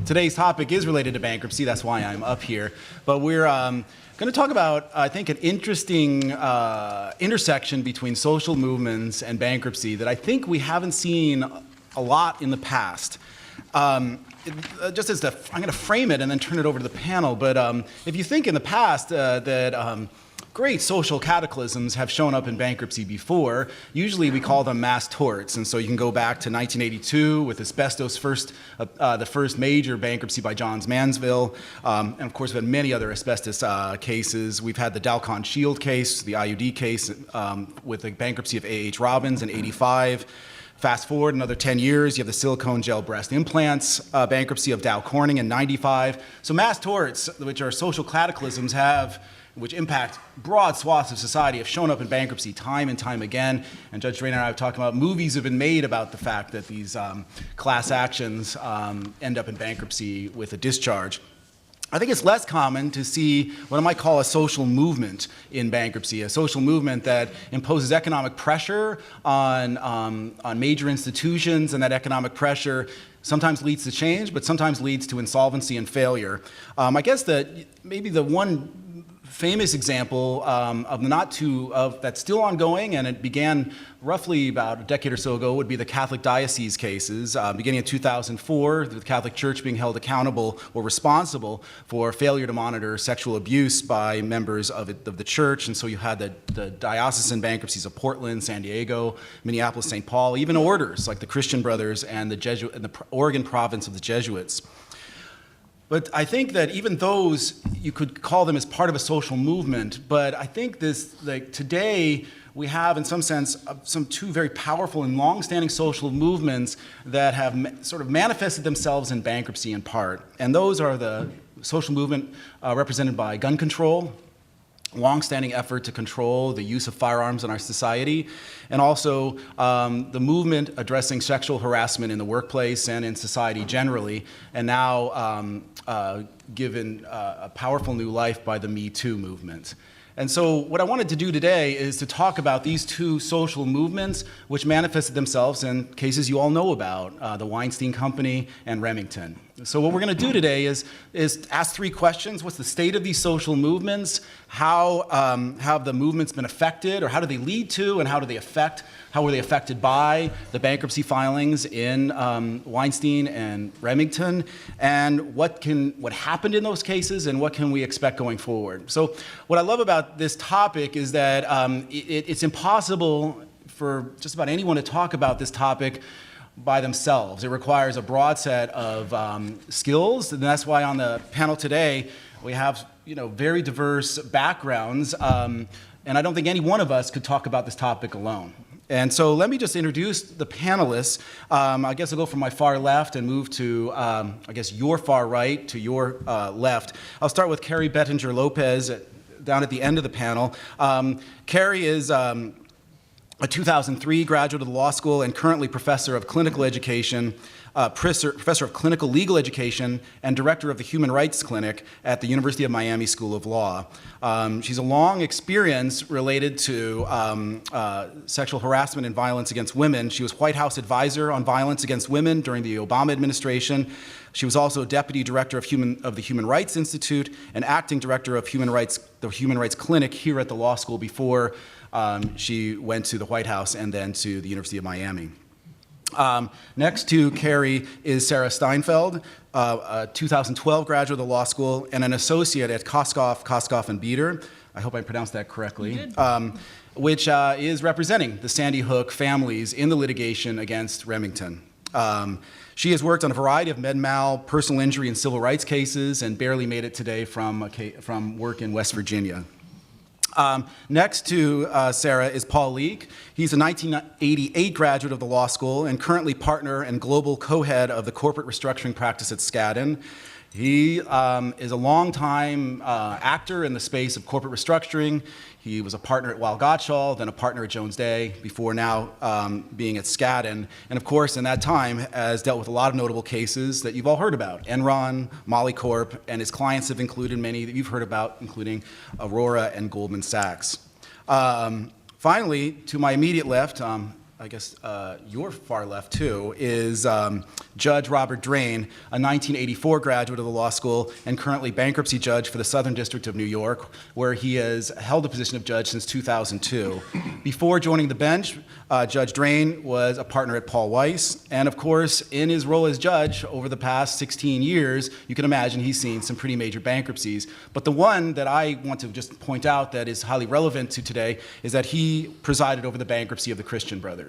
Today's topic is related to bankruptcy. That's why I'm up here. But we're going to talk about, I think, an interesting intersection between social movements and bankruptcy that I think we haven't seen a lot in the past. Just as I'm going to frame it and then turn it over to the panel. But if you think in the past that great social cataclysms have shown up in bankruptcy before. Usually we call them mass torts, and so you can go back to 1982 with asbestos the first major bankruptcy by Johns Manville, and of course we've had many other asbestos cases. We've had the Dalcon Shield case, the IUD case with the bankruptcy of A.H. Robbins in '85. Fast forward another 10 years, you have the silicone gel breast implants bankruptcy of Dow Corning in '95. So mass torts, which are social cataclysms, which impact broad swaths of society, have shown up in bankruptcy time and time again. And Judge Drainer and I have talked about movies have been made about the fact that these class actions end up in bankruptcy with a discharge. I think it's less common to see what I might call a social movement in bankruptcy, a social movement that imposes economic pressure on major institutions, and that economic pressure sometimes leads to change, but sometimes leads to insolvency and failure. I guess that maybe the one famous example that's still ongoing, and it began roughly about a decade or so ago, would be the Catholic diocese cases. Beginning in 2004, the Catholic Church being held accountable or responsible for failure to monitor sexual abuse by members of the church. And so you had the diocesan bankruptcies of Portland, San Diego, Minneapolis, St. Paul, even orders like the Christian Brothers and the Oregon province of the Jesuits. But I think that even those, you could call them as part of a social movement, but I think today we have, in some sense, some two very powerful and long-standing social movements that have sort of manifested themselves in bankruptcy in part. And those are the social movement represented by gun control, long-standing effort to control the use of firearms in our society, and also the movement addressing sexual harassment in the workplace and in society generally, and now given a powerful new life by the Me Too movement. And so what I wanted to do today is to talk about these two social movements which manifested themselves in cases you all know about, the Weinstein Company and Remington. So what we're going to do today is ask three questions. What's the state of these social movements? How have the movements been affected, or how do they lead to, and how were they affected by the bankruptcy filings in Weinstein and Remington? And what happened in those cases, and what can we expect going forward? So what I love about this topic is that it's impossible for just about anyone to talk about this topic by themselves. It requires a broad set of skills, and that's why on the panel today we have very diverse backgrounds, and I don't think any one of us could talk about this topic alone. And so let me just introduce the panelists. I guess I'll go from my far left and move to, your far right to your left. I'll start with Carrie Bettinger-Lopez down at the end of the panel. Carrie is a 2003 graduate of the law school and currently professor of clinical education, professor of clinical legal education, and director of the Human Rights Clinic at the University of Miami School of Law. She's a long experience related to sexual harassment and violence against women. She was White House advisor on violence against women during the Obama administration. She was also deputy director of the Human Rights Institute and acting director of the Human Rights Clinic here at the law school before she went to the White House and then to the University of Miami. Next to Carrie is Sarah Steinfeld, a 2012 graduate of the law school and an associate at Koskoff and Bieder. I hope I pronounced that correctly. Which is representing the Sandy Hook families in the litigation against Remington. She has worked on a variety of med mal, personal injury, and civil rights cases, and barely made it today from work in West Virginia. Next to Sarah is Paul Leek. He's a 1988 graduate of the law school and currently partner and global co-head of the corporate restructuring practice at Skadden. He is a longtime actor in the space of corporate restructuring. He was a partner at Weil Gotshal, then a partner at Jones Day, before now being at Skadden. And of course, in that time, has dealt with a lot of notable cases that you've all heard about. Enron, Molycorp, and his clients have included many that you've heard about, including Aurora and Goldman Sachs. Finally, to my immediate left, I guess your far left too, is Judge Robert Drain, a 1984 graduate of the law school and currently bankruptcy judge for the Southern District of New York, where he has held the position of judge since 2002. Before joining the bench, Judge Drain was a partner at Paul Weiss, and of course, in his role as judge over the past 16 years, you can imagine he's seen some pretty major bankruptcies. But the one that I want to just point out that is highly relevant to today is that he presided over the bankruptcy of the Christian Brothers.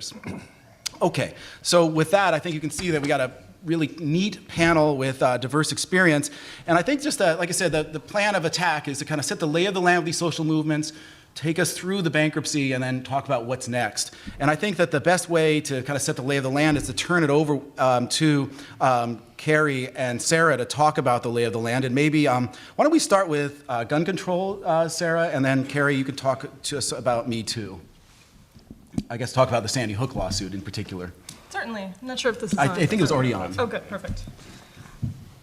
Okay, so with that, I think you can see that we got a really neat panel with diverse experience. And I think just that, like I said, the plan of attack is to kind of set the lay of the land of these social movements, take us through the bankruptcy, and then talk about what's next. And I think that the best way to kind of set the lay of the land is to turn it over to Carrie and Sarah to talk about the lay of the land. And maybe, why don't we start with gun control, Sarah, and then Carrie, you could talk to us about Me Too. I guess talk about the Sandy Hook lawsuit in particular. Certainly. I'm not sure if this is on. I think it was already on. Oh, good. Perfect.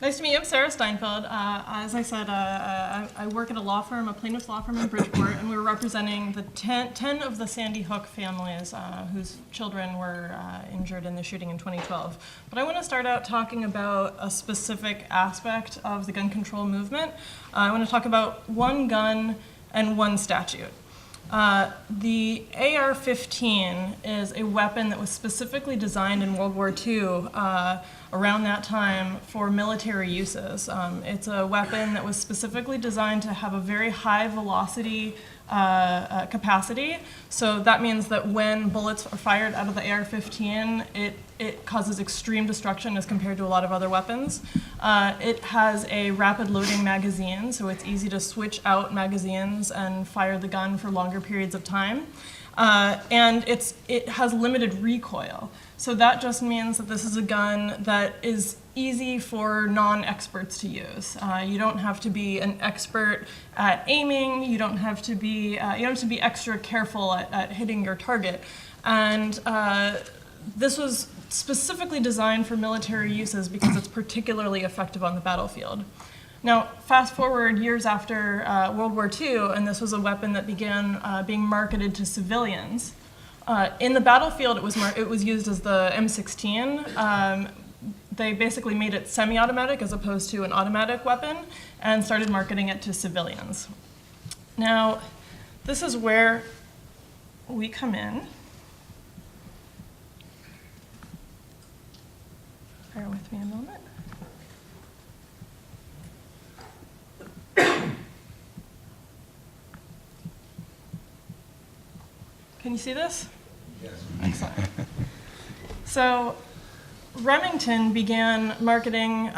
Nice to meet you. I'm Sarah Steinfeld. As I said, I work at a law firm, a plaintiff's law firm in Bridgeport, and we're representing the 10 of the Sandy Hook families whose children were injured in the shooting in 2012. But I want to start out talking about a specific aspect of the gun control movement. I want to talk about one gun and one statute. The AR-15 is a weapon that was specifically designed in World War II around that time for military uses. It's a weapon that was specifically designed to have a very high velocity capacity. So that means that when bullets are fired out of the AR-15, it causes extreme destruction as compared to a lot of other weapons. It has a rapid loading magazine, so it's easy to switch out magazines and fire the gun for longer periods of time. And it has limited recoil. So that just means that this is a gun that is easy for non-experts to use. You don't have to be an expert at aiming. You don't have to be extra careful at hitting your target. And this was specifically designed for military uses because it's particularly effective on the battlefield. Now, fast forward years after World War II, and this was a weapon that began being marketed to civilians. In the battlefield, it was used as the M16. They basically made it semi-automatic as opposed to an automatic weapon and started marketing it to civilians. Now, this is where we come in. Bear with me a moment. Can you see this? Yes. Excellent. So Remington began marketing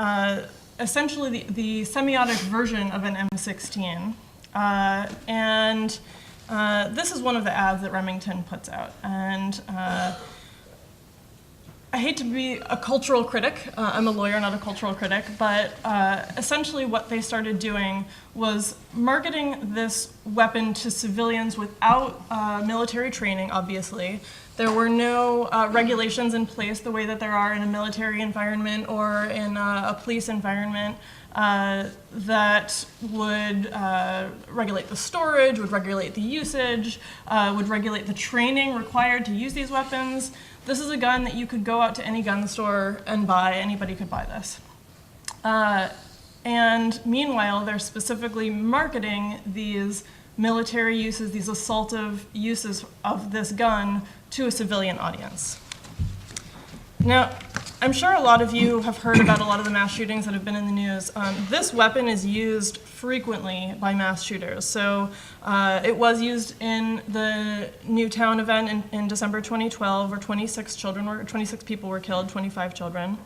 essentially the semiotic version of an M16. And this is one of the ads that Remington puts out. And I hate to be a cultural critic. I'm a lawyer, not a cultural critic. But essentially what they started doing was marketing this weapon to civilians without military training, obviously. There were no regulations in place the way that there are in a military environment or in a police environment that would regulate the storage, would regulate the usage, would regulate the training required to use these weapons. This is a gun that you could go out to any gun store and buy. Anybody could buy this. And meanwhile, they're specifically marketing these military uses, these assaultive uses of this gun to a civilian audience. Now, I'm sure a lot of you have heard about a lot of the mass shootings that have been in the news. This weapon is used frequently by mass shooters. So it was used in the Newtown event in December 2012, where 26 people were killed, 25 children.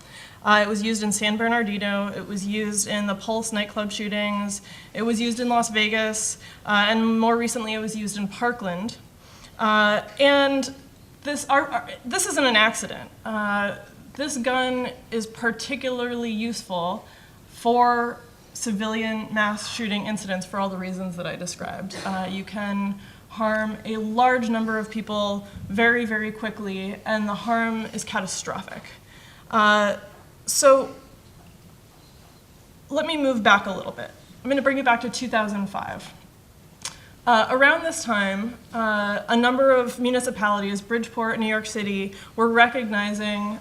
It was used in San Bernardino. It was used in the Pulse nightclub shootings. It was used in Las Vegas. And more recently, it was used in Parkland. And this isn't an accident. This gun is particularly useful for civilian mass shooting incidents for all the reasons that I described. You can harm a large number of people very, very quickly, and the harm is catastrophic. So let me move back a little bit. I'm going to bring you back to 2005. Around this time, a number of municipalities, Bridgeport, New York City, were recognizing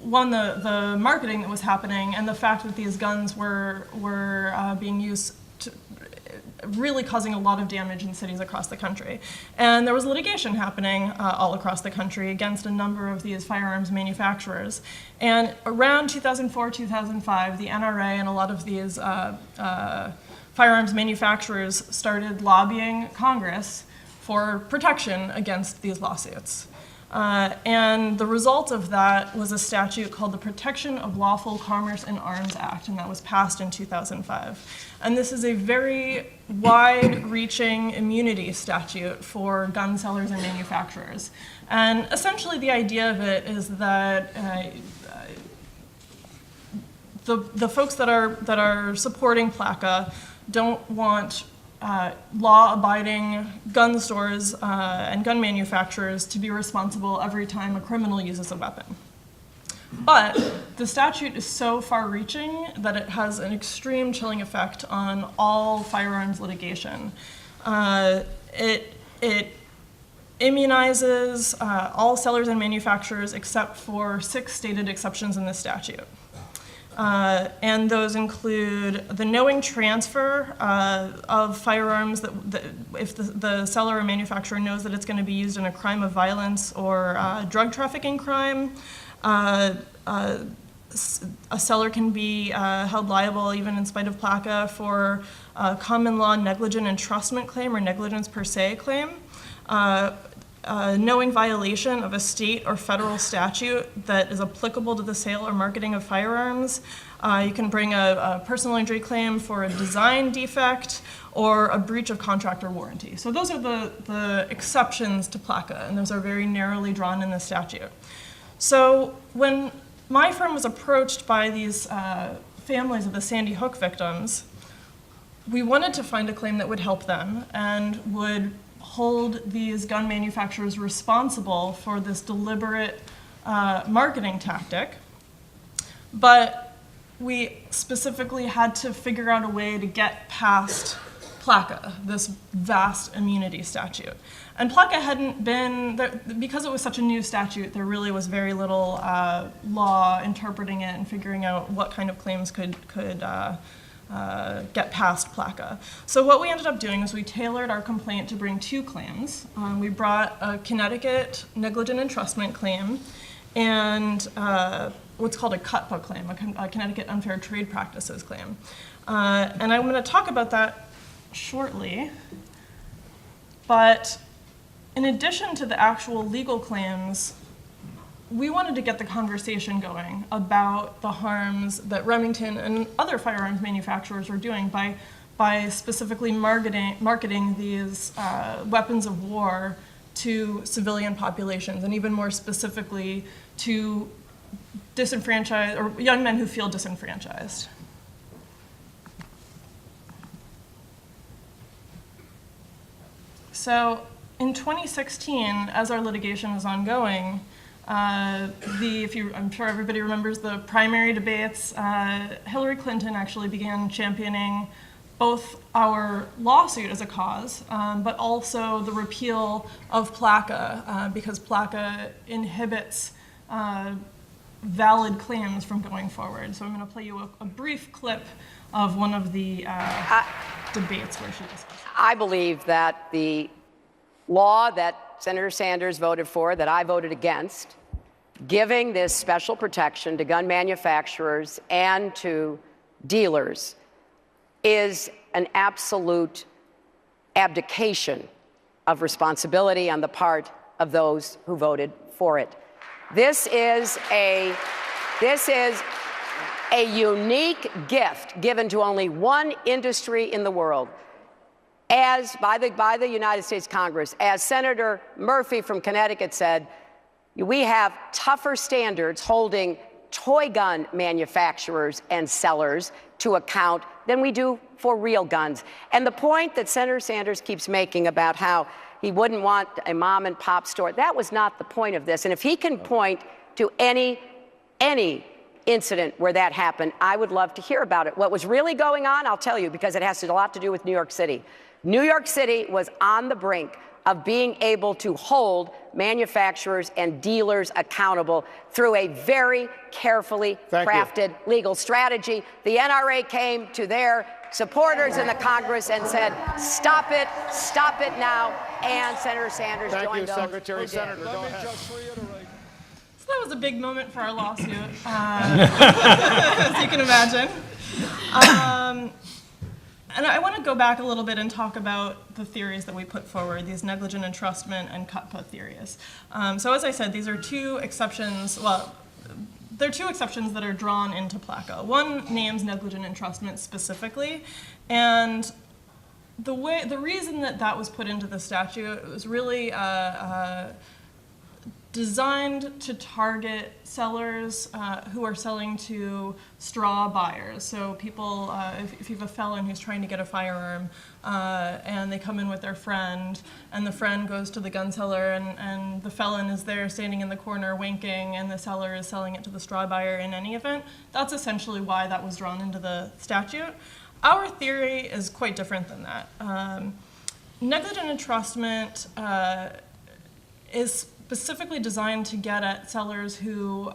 one, the marketing that was happening and the fact that these guns were being used to, really causing a lot of damage in cities across the country. And there was litigation happening all across the country against a number of these firearms manufacturers. And around 2004, 2005, the NRA and a lot of these firearms manufacturers started lobbying Congress for protection against these lawsuits. And the result of that was a statute called the Protection of Lawful Commerce in Arms Act, and that was passed in 2005. And this is a very wide-reaching immunity statute for gun sellers and manufacturers. And essentially the idea of it is that the folks that are supporting PLACA don't want law-abiding gun stores and gun manufacturers to be responsible every time a criminal uses a weapon. But the statute is so far-reaching that it has an extreme chilling effect on all firearms litigation. It immunizes all sellers and manufacturers except for 6 stated exceptions in the statute. And those include the knowing transfer of firearms that if the seller or manufacturer knows that it's going to be used in a crime of violence or drug trafficking crime. A seller can be held liable, even in spite of PLACA, for a common law negligent entrustment claim or negligence per se claim. Knowing violation of a state or federal statute that is applicable to the sale or marketing of firearms. You can bring a personal injury claim for a design defect or a breach of contract or warranty. So those are the exceptions to PLACA, and those are very narrowly drawn in the statute. So when my firm was approached by these families of the Sandy Hook victims, we wanted to find a claim that would help them and would hold these gun manufacturers responsible for this deliberate marketing tactic. But we specifically had to figure out a way to get past PLACA, this vast immunity statute. And PLACA hadn't been, because it was such a new statute, there really was very little law interpreting it and figuring out what kind of claims could get past PLACA. So what we ended up doing is we tailored our complaint to bring 2 claims. We brought a Connecticut negligent entrustment claim and what's called a CUTPA claim, a Connecticut unfair trade practices claim. And I'm going to talk about that shortly. But in addition to the actual legal claims, we wanted to get the conversation going about the harms that Remington and other firearms manufacturers were doing by specifically marketing these weapons of war to civilian populations, and even more specifically to disenfranchised or young men who feel disenfranchised. So in 2016, as our litigation is ongoing, I'm sure everybody remembers the primary debates. Hillary Clinton actually began championing both our lawsuit as a cause, but also the repeal of PLACA, because PLACA inhibits valid claims from going forward. So I'm going to play you a brief clip of one of the debates where she discussed it. I believe that the law that Senator Sanders voted for, that I voted against, giving this special protection to gun manufacturers and to dealers is an absolute abdication of responsibility on the part of those who voted for it. This is a unique gift given to only one industry in the world, as by the United States Congress. As Senator Murphy from Connecticut said, we have tougher standards holding toy gun manufacturers and sellers to account than we do for real guns. And the point that Senator Sanders keeps making about how he wouldn't want a mom and pop store, that was not the point of this. And if he can point to any incident where that happened, I would love to hear about it. What was really going on, I'll tell you, because it has a lot to do with New York City. New York City was on the brink of being able to hold manufacturers and dealers accountable through a very carefully crafted legal strategy. The NRA came to their supporters in the Congress and said, stop it now, and Senator Sanders joined those Secretary. who did. Senator, go ahead. So that was a big moment for our lawsuit, as you can imagine. And I want to go back a little bit and talk about the theories that we put forward, these negligent entrustment and cut-put theories. So as I said, these are two exceptions. Well, there are two exceptions that are drawn into PLACA. One names negligent entrustment specifically, and the reason that was put into the statute was really designed to target sellers who are selling to straw buyers. So people, if you have a felon who's trying to get a firearm and they come in with their friend, and the friend goes to the gun seller, and the felon is there standing in the corner winking, and the seller is selling it to the straw buyer in any event, that's essentially why that was drawn into the statute. Our theory is quite different than that. Negligent entrustment is specifically designed to get at sellers who,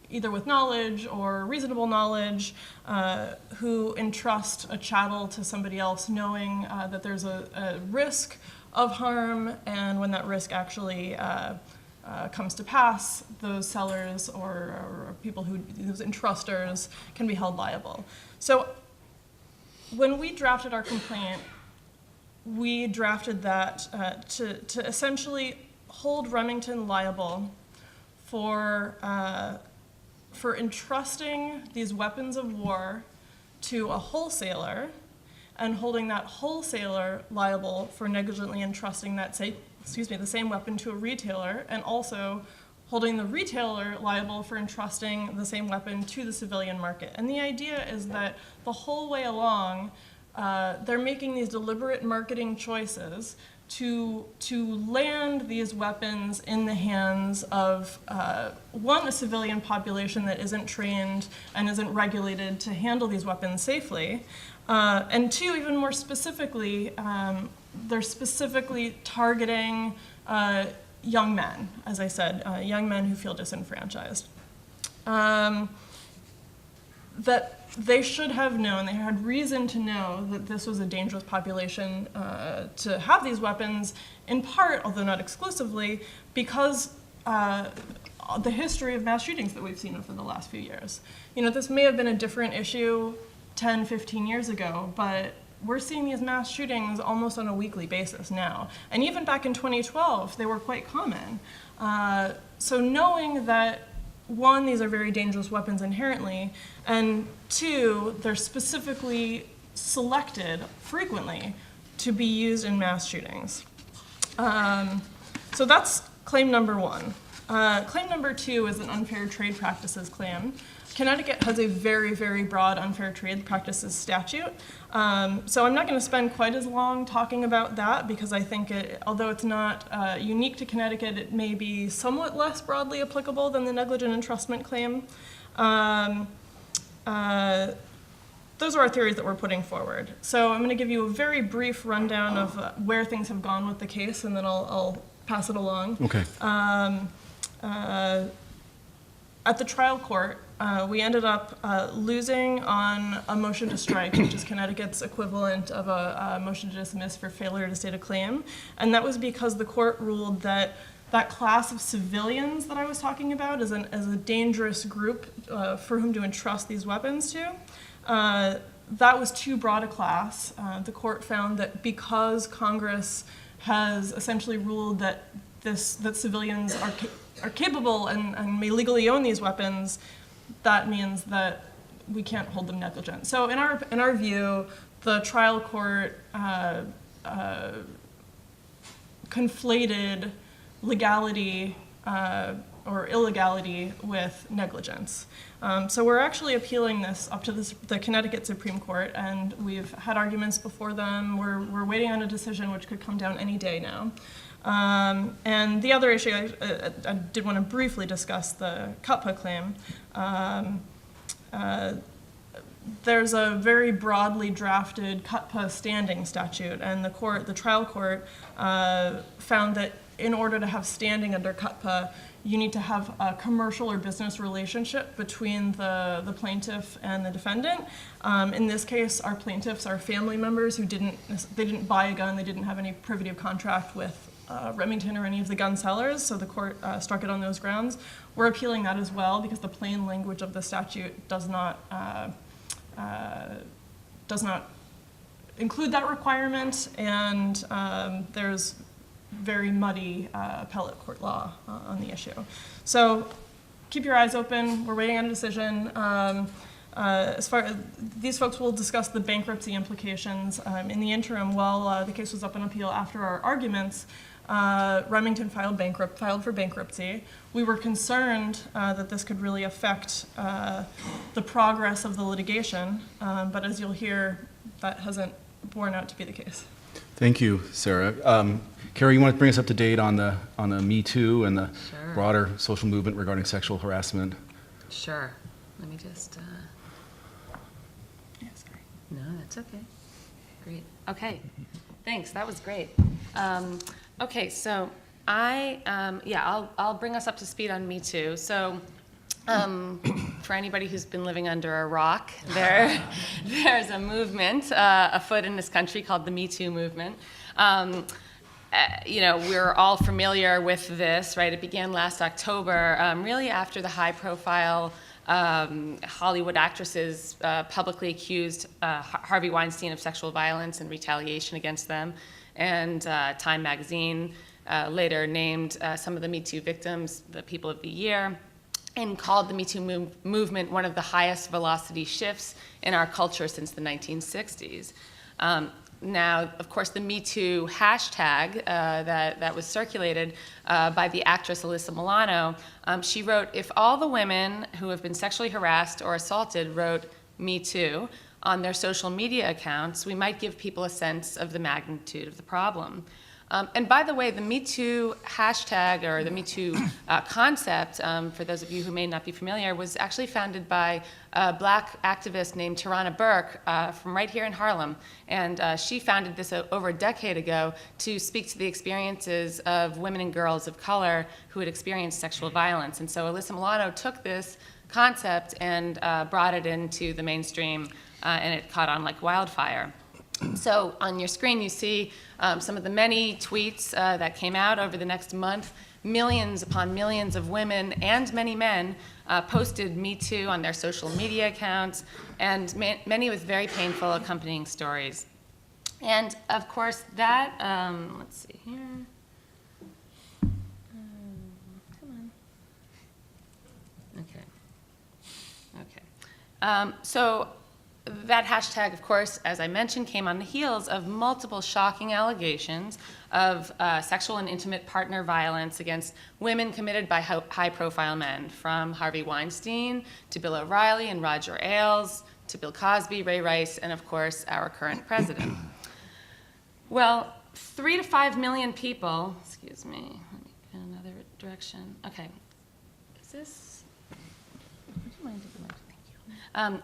either with knowledge or reasonable knowledge, who entrust a chattel to somebody else knowing that there's a risk of harm, and when that risk actually comes to pass, those sellers or people those entrusters can be held liable. So when we drafted our complaint, we drafted that to essentially hold Remington liable for entrusting these weapons of war to a wholesaler, and holding that wholesaler liable for negligently entrusting the same weapon to a retailer, and also holding the retailer liable for entrusting the same weapon to the civilian market. And the idea is that the whole way along, they're making these deliberate marketing choices to land these weapons in the hands of, one, a civilian population that isn't trained and isn't regulated to handle these weapons safely, and two, even more specifically, they're specifically targeting young men, as I said, young men who feel disenfranchised. That they should have known, they had reason to know that this was a dangerous population to have these weapons, in part, although not exclusively, because the history of mass shootings that we've seen over the last few years. You know, this may have been a different issue 10, 15 years ago, but we're seeing these mass shootings almost on a weekly basis now. And even back in 2012, they were quite common. So knowing that, one, these are very dangerous weapons inherently, and two, they're specifically selected frequently to be used in mass shootings. So that's claim number one. Claim number two is an unfair trade practices claim. Connecticut has a very, very broad unfair trade practices statute. So I'm not going to spend quite as long talking about that, because I think although it's not unique to Connecticut, it may be somewhat less broadly applicable than the negligent entrustment claim. Those are our theories that we're putting forward. So I'm going to give you a very brief rundown of where things have gone with the case, and then I'll pass it along. Okay. At the trial court, we ended up losing on a motion to strike, which is Connecticut's equivalent of a motion to dismiss for failure to state a claim. And that was because the court ruled that that class of civilians that I was talking about as a dangerous group for whom to entrust these weapons to, that was too broad a class. The court found that because Congress has essentially ruled that civilians are capable and may legally own these weapons, that means that we can't hold them negligent. So in our view, the trial court conflated legality or illegality with negligence. So we're actually appealing this up to the Connecticut Supreme Court, and we've had arguments before them. We're waiting on a decision which could come down any day now. And the other issue, I did want to briefly discuss the CUTPA claim. there's a very broadly drafted CUTPA standing statute, and the trial court, found that in order to have standing under CUTPA, you need to have a commercial or business relationship between the plaintiff and the defendant. In this case, our plaintiffs are family members who didn't buy a gun, they didn't have any privity of contract with Remington or any of the gun sellers, so the court struck it on those grounds. We're appealing that as well because the plain language of the statute does not include that requirement, and there's very muddy appellate court law on the issue. So keep your eyes open. We're waiting on a decision. As far as these folks will discuss the bankruptcy implications. In the interim, while the case was up on appeal after our arguments, Remington filed for bankruptcy. We were concerned that this could really affect the progress of the litigation, but as you'll hear, that hasn't borne out to be the case. Thank you, Sarah. Carrie, you want to bring us up to date on the Me Too and the Sure. broader social movement regarding sexual harassment? Sure. Let me just, Yeah, sorry. no, that's okay. Great. Okay. Thanks. That was great. Okay, so I'll bring us up to speed on Me Too. So, for anybody who's been living under a rock, there's a movement afoot in this country called the Me Too movement. We're all familiar with this, right? It began last October, really after the high-profile Hollywood actresses publicly accused Harvey Weinstein of sexual violence and retaliation against them. And Time magazine later named some of the Me Too victims the People of the Year, and called the Me Too movement one of the highest velocity shifts in our culture since the 1960s. Now, of course, the Me Too hashtag that was circulated by the actress Alyssa Milano, she wrote, "If all the women who have been sexually harassed or assaulted wrote Me Too on their social media accounts, we might give people a sense of the magnitude of the problem." And by the way, the Me Too hashtag, or the Me Too concept, for those of you who may not be familiar, was actually founded by a black activist named Tarana Burke from right here in Harlem. And she founded this over a decade ago to speak to the experiences of women and girls of color who had experienced sexual violence. And so Alyssa Milano took this concept and brought it into the mainstream, and it caught on like wildfire. So on your screen, you see some of the many tweets that came out over the next month. Millions upon millions of women and many men posted Me Too on their social media accounts, and many with very painful accompanying stories. And of course, that, let's see here. Come on. Okay. So that hashtag, of course, as I mentioned, came on the heels of multiple shocking allegations of sexual and intimate partner violence against women committed by high-profile men, from Harvey Weinstein to Bill O'Reilly and Roger Ailes to Bill Cosby, Ray Rice, and of course, our current president. Well, 3 to 5 million people, excuse me, let me go another direction. Okay, is this, would you mind if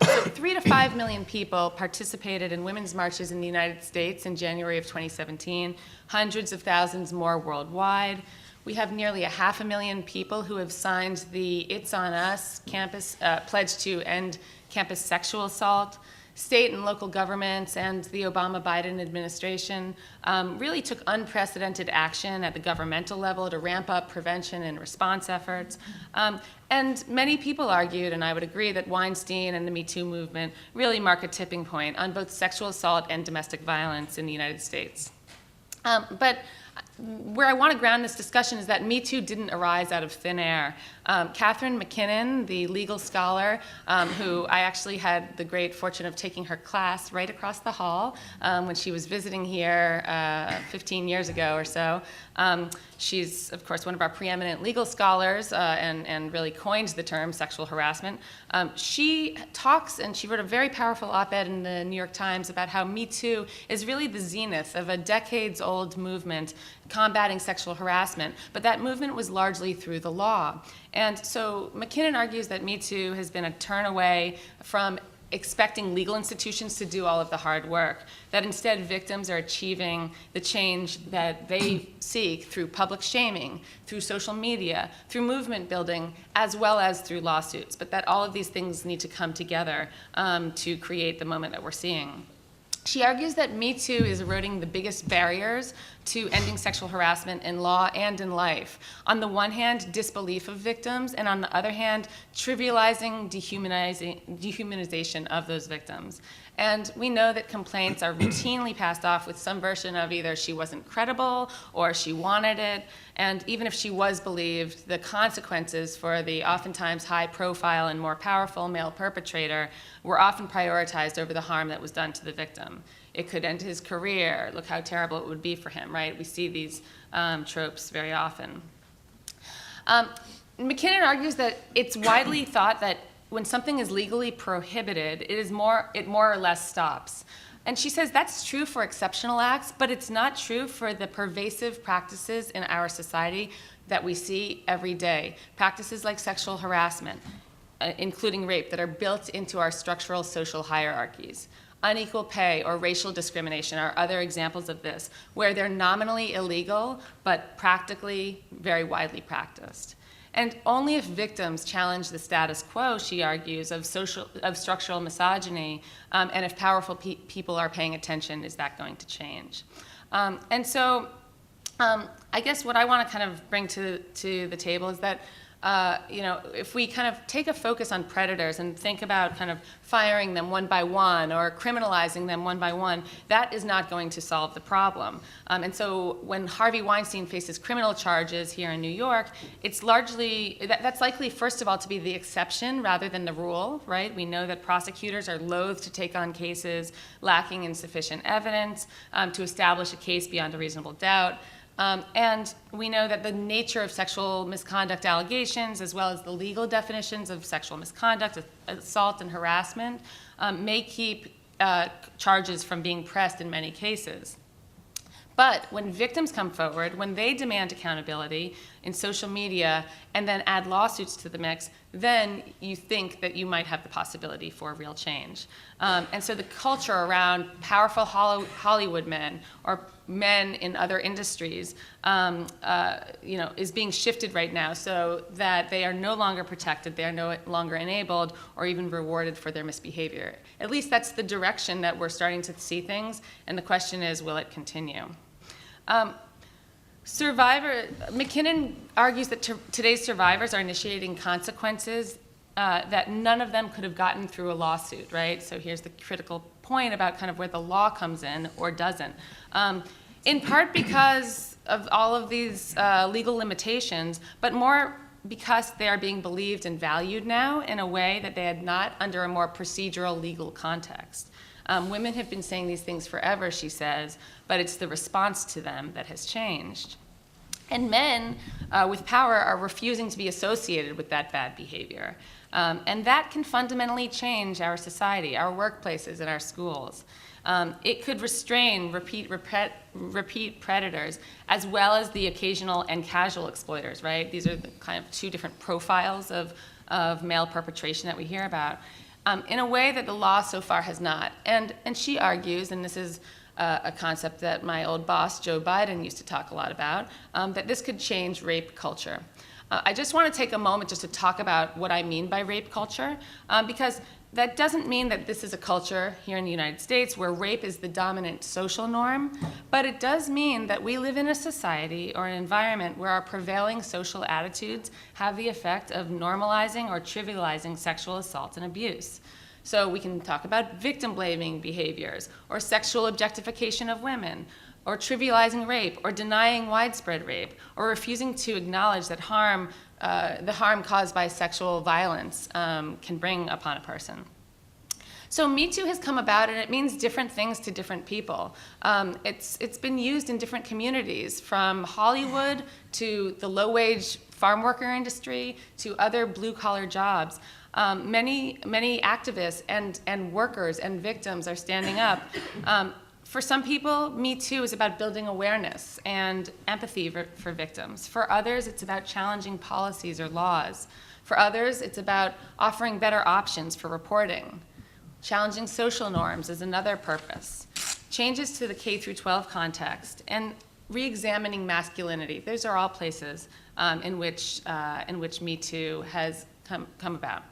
so 3 to 5 million people participated in women's marches in the United States in January of 2017, hundreds of thousands more worldwide. We have nearly 500,000 people who have signed the It's On Us campus pledge to end campus sexual assault. State and local governments and the Obama-Biden administration really took unprecedented action at the governmental level to ramp up prevention and response efforts. And many people argued, and I would agree, that Weinstein and the Me Too movement really mark a tipping point on both sexual assault and domestic violence in the United States. But where I want to ground this discussion is that Me Too didn't arise out of thin air. Catherine McKinnon, the legal scholar, who I actually had the great fortune of taking her class right across the hall when she was visiting here 15 years ago or so. She's, of course, one of our preeminent legal scholars and really coined the term sexual harassment. She talks, and she wrote a very powerful op-ed in the New York Times about how Me Too is really the zenith of a decades-old movement combating sexual harassment, but that movement was largely through the law. And so McKinnon argues that Me Too has been a turn away from expecting legal institutions to do all of the hard work, that instead victims are achieving the change that they seek through public shaming, through social media, through movement building, as well as through lawsuits, but that all of these things need to come together to create the moment that we're seeing. She argues that Me Too is eroding the biggest barriers to ending sexual harassment in law and in life. On the one hand, disbelief of victims, and on the other hand, trivializing, dehumanization of those victims. And we know that complaints are routinely passed off with some version of either she wasn't credible or she wanted it. And even if she was believed, the consequences for the oftentimes high profile and more powerful male perpetrator were often prioritized over the harm that was done to the victim. It could end his career. Look how terrible it would be for him, right? We see these tropes very often. McKinnon argues that it's widely thought that when something is legally prohibited, it more or less stops. And she says that's true for exceptional acts, but it's not true for the pervasive practices in our society that we see every day. Practices like sexual harassment, including rape, that are built into our structural social hierarchies. Unequal pay or racial discrimination are other examples of this, where they're nominally illegal, but practically very widely practiced. And only if victims challenge the status quo, she argues, of structural misogyny, and if powerful people are paying attention, is that going to change. And so I guess what I want to kind of bring to the table is that if we kind of take a focus on predators and think about kind of firing them one by one or criminalizing them one by one, that is not going to solve the problem. And so when Harvey Weinstein faces criminal charges here in New York, it's largely, that's likely, first of all, to be the exception rather than the rule, right? We know that prosecutors are loath to take on cases lacking in sufficient evidence to establish a case beyond a reasonable doubt. And we know that the nature of sexual misconduct allegations, as well as the legal definitions of sexual misconduct, assault, and harassment, may keep charges from being pressed in many cases. But when victims come forward, when they demand accountability in social media and then add lawsuits to the mix, then you think that you might have the possibility for real change. And so the culture around powerful Hollywood men or men in other industries, is being shifted right now so that they are no longer protected, they are no longer enabled or even rewarded for their misbehavior. At least that's the direction that we're starting to see things, and the question is, will it continue? McKinnon argues that today's survivors are initiating consequences that none of them could have gotten through a lawsuit, right? So here's the critical point about kind of where the law comes in or doesn't. In part because of all of these legal limitations, but more because they are being believed and valued now in a way that they had not under a more procedural legal context. Women have been saying these things forever, she says, but it's the response to them that has changed. And men with power are refusing to be associated with that bad behavior. And that can fundamentally change our society, our workplaces, and our schools. It could restrain repeat predators, as well as the occasional and casual exploiters, right? These are the kind of two different profiles of male perpetration that we hear about, in a way that the law so far has not. And she argues, and this is a concept that my old boss, Joe Biden, used to talk a lot about, that this could change rape culture. I just want to take a moment just to talk about what I mean by rape culture, because that doesn't mean that this is a culture here in the United States where rape is the dominant social norm, but it does mean that we live in a society or an environment where our prevailing social attitudes have the effect of normalizing or trivializing sexual assault and abuse. So we can talk about victim-blaming behaviors, or sexual objectification of women, or trivializing rape, or denying widespread rape, or refusing to acknowledge that the harm caused by sexual violence can bring upon a person. So Me Too has come about, and it means different things to different people. It's been used in different communities, from Hollywood to the low-wage farm worker industry to other blue-collar jobs. Many activists and workers and victims are standing up. For some people, Me Too is about building awareness and empathy for victims. For others, it's about challenging policies or laws. For others, it's about offering better options for reporting. Challenging social norms is another purpose. Changes to the K through 12 context and re-examining masculinity. Those are all places in which Me Too has come about.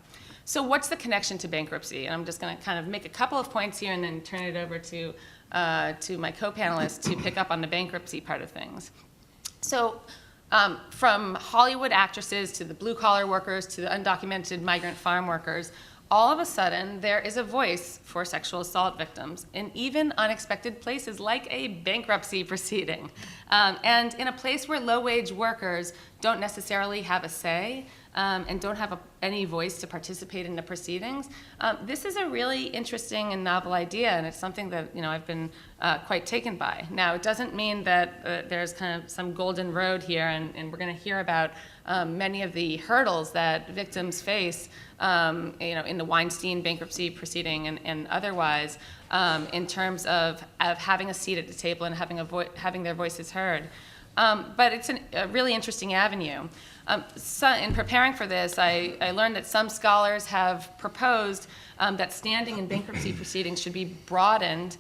So what's the connection to bankruptcy? And I'm just going to kind of make a couple of points here and then turn it over to my co-panelists to pick up on the bankruptcy part of things. So from Hollywood actresses to the blue-collar workers to the undocumented migrant farm workers, all of a sudden there is a voice for sexual assault victims in even unexpected places like a bankruptcy proceeding. And in a place where low-wage workers don't necessarily have a say and don't have any voice to participate in the proceedings, this is a really interesting and novel idea, and it's something that I've been quite taken by. Now, it doesn't mean that there's kind of some golden road here, and we're going to hear about many of the hurdles that victims face, in the Weinstein bankruptcy proceeding and otherwise, in terms of having a seat at the table and having their voices heard. But it's a really interesting avenue. So in preparing for this, I learned that some scholars have proposed that standing in bankruptcy proceedings should be broadened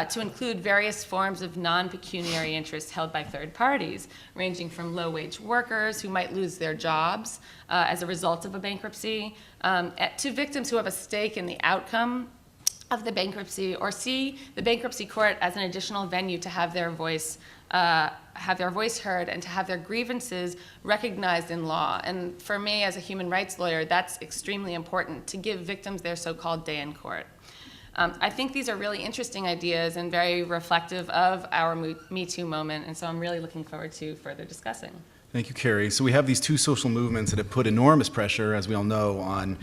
to include various forms of non-pecuniary interests held by third parties, ranging from low-wage workers who might lose their jobs as a result of a bankruptcy, to victims who have a stake in the outcome of the bankruptcy or see the bankruptcy court as an additional venue to have their voice heard and to have their grievances recognized in law. And for me, as a human rights lawyer, that's extremely important, to give victims their so-called day in court. I think these are really interesting ideas and very reflective of our Me Too moment, and so I'm really looking forward to further discussing. Thank you, Carrie. So we have these two social movements that have put enormous pressure, as we all know, on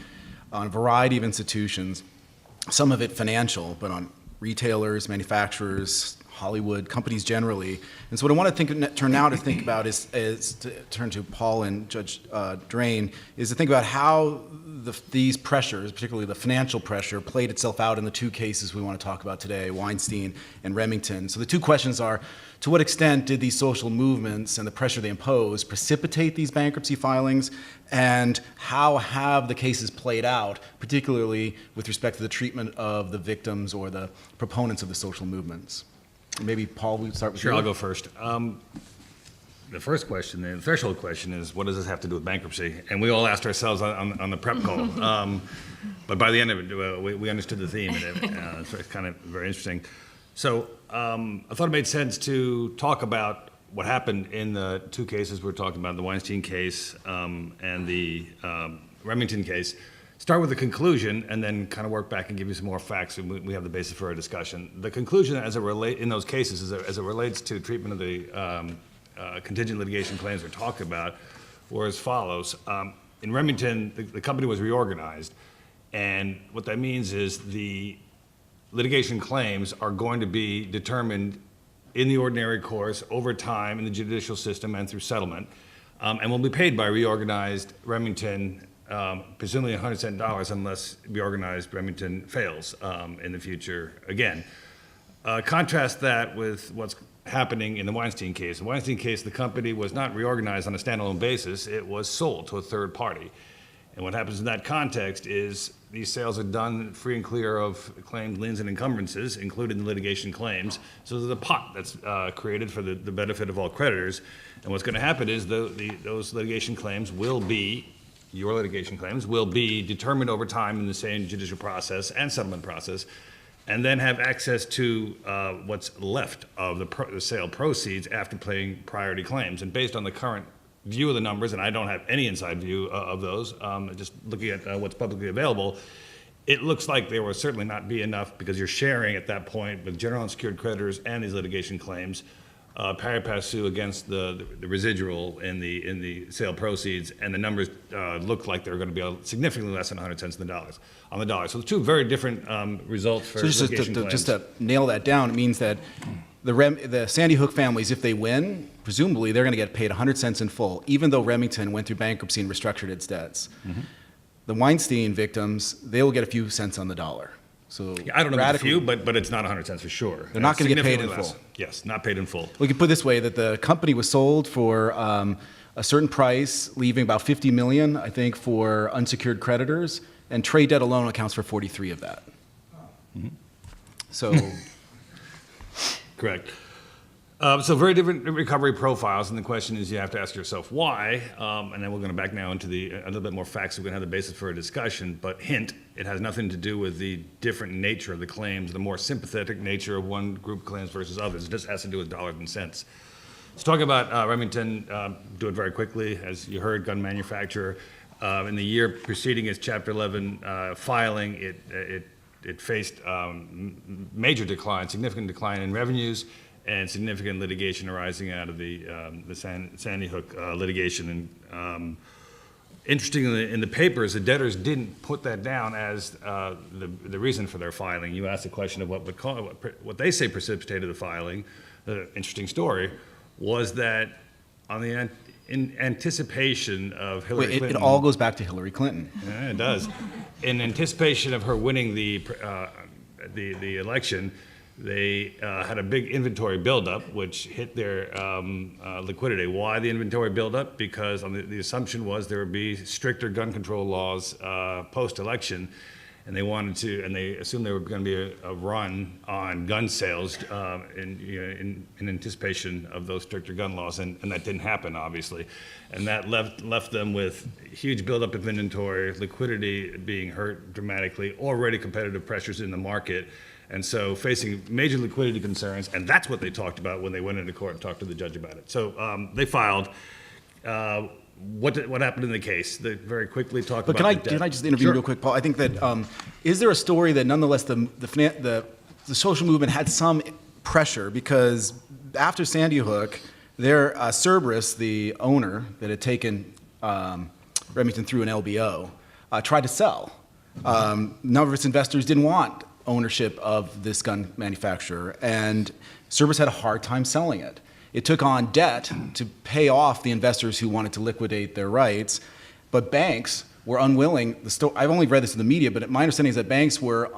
a variety of institutions, some of it financial, but on retailers, manufacturers, Hollywood, companies generally. And so what I want to turn now to think about is to turn to Paul and Judge Drain, is to think about how these pressures, particularly the financial pressure, played itself out in the two cases we want to talk about today, Weinstein and Remington. So the two questions are, to what extent did these social movements and the pressure they impose precipitate these bankruptcy filings, and how have the cases played out, particularly with respect to the treatment of the victims or the proponents of the social movements? Maybe, Paul, we start with you. Sure, I'll go first. The first question, the threshold question is, what does this have to do with bankruptcy? And we all asked ourselves on the prep call. But by the end of it, we understood the theme. And so it's kind of very interesting. So I thought it made sense to talk about what happened in the two cases we're talking about, the Weinstein case and the Remington case. Start with the conclusion and then kind of work back and give you some more facts, and we have the basis for our discussion. The conclusion in those cases as it relates to treatment of the contingent litigation claims we're talking about were as follows. In Remington, the company was reorganized, and what that means is the litigation claims are going to be determined in the ordinary course over time in the judicial system and through settlement, and will be paid by reorganized Remington, presumably $100 unless reorganized Remington fails in the future again. Contrast that with what's happening in the Weinstein case. In the Weinstein case, the company was not reorganized on a standalone basis. It was sold to a third party. And what happens in that context is these sales are done free and clear of claimed liens and encumbrances, including the litigation claims. So there's a pot that's created for the benefit of all creditors. And what's going to happen is those litigation claims will be, your litigation claims, will be determined over time in the same judicial process and settlement process, and then have access to what's left of the sale proceeds after paying priority claims. And based on the current view of the numbers, and I don't have any inside view of those, just looking at what's publicly available, it looks like there will certainly not be enough, because you're sharing at that point with general unsecured creditors and these litigation claims, pari passu against the residual in the sale proceeds, and the numbers look like they're going to be significantly less than 100 cents on the dollar. So two very different results for litigation claims. Just to nail that down, it means that the Sandy Hook families, if they win, presumably they're going to get paid 100 cents in full, even though Remington went through bankruptcy and restructured its debts. Mm-hmm. The Weinstein victims, they will get a few cents on the dollar. So yeah, I don't know about a few, but it's not 100 cents for sure. They're not going to get paid in full. Yes, not paid in full. We can put it this way, that the company was sold for a certain price, leaving about $50 million, I think, for unsecured creditors, and trade debt alone accounts for 43 of that. So, Correct. So very different recovery profiles, and the question is you have to ask yourself why, and then we're going to back now into a little bit more facts. We're going to have the basis for a discussion, but hint, it has nothing to do with the different nature of the claims, the more sympathetic nature of one group claims versus others. It just has to do with dollars and cents. Let's talk about Remington, do it very quickly. As you heard, gun manufacturer. In the year preceding its Chapter 11 filing, it faced major decline, significant decline in revenues, and significant litigation arising out of the Sandy Hook litigation. And interestingly, in the papers, the debtors didn't put that down as the reason for their filing. You asked the question of what they say precipitated the filing. The interesting story was that in anticipation of Hillary wait, Clinton. it all goes back to Hillary Clinton. Yeah, it does. In anticipation of her winning the election, they had a big inventory buildup, which hit their liquidity. Why the inventory buildup? Because the assumption was there would be stricter gun control laws post-election, and they assumed there were going to be a run on gun sales in anticipation of those stricter gun laws, and that didn't happen, obviously. And that left them with huge buildup of inventory, liquidity being hurt dramatically, already competitive pressures in the market. And so facing major liquidity concerns, and that's what they talked about when they went into court and talked to the judge about it. So they filed. What happened in the case? They very quickly talk But about can I just intervene Sure. real quick, Paul? I think that is there a story that nonetheless the social movement had some pressure because after Sandy Hook, Cerberus, the owner that had taken Remington through an LBO, tried to sell. A number of its investors didn't want ownership of this gun manufacturer, and Cerberus had a hard time selling it. It took on debt to pay off the investors who wanted to liquidate their rights, but banks were unwilling. I've only read this in the media, but my understanding is that banks were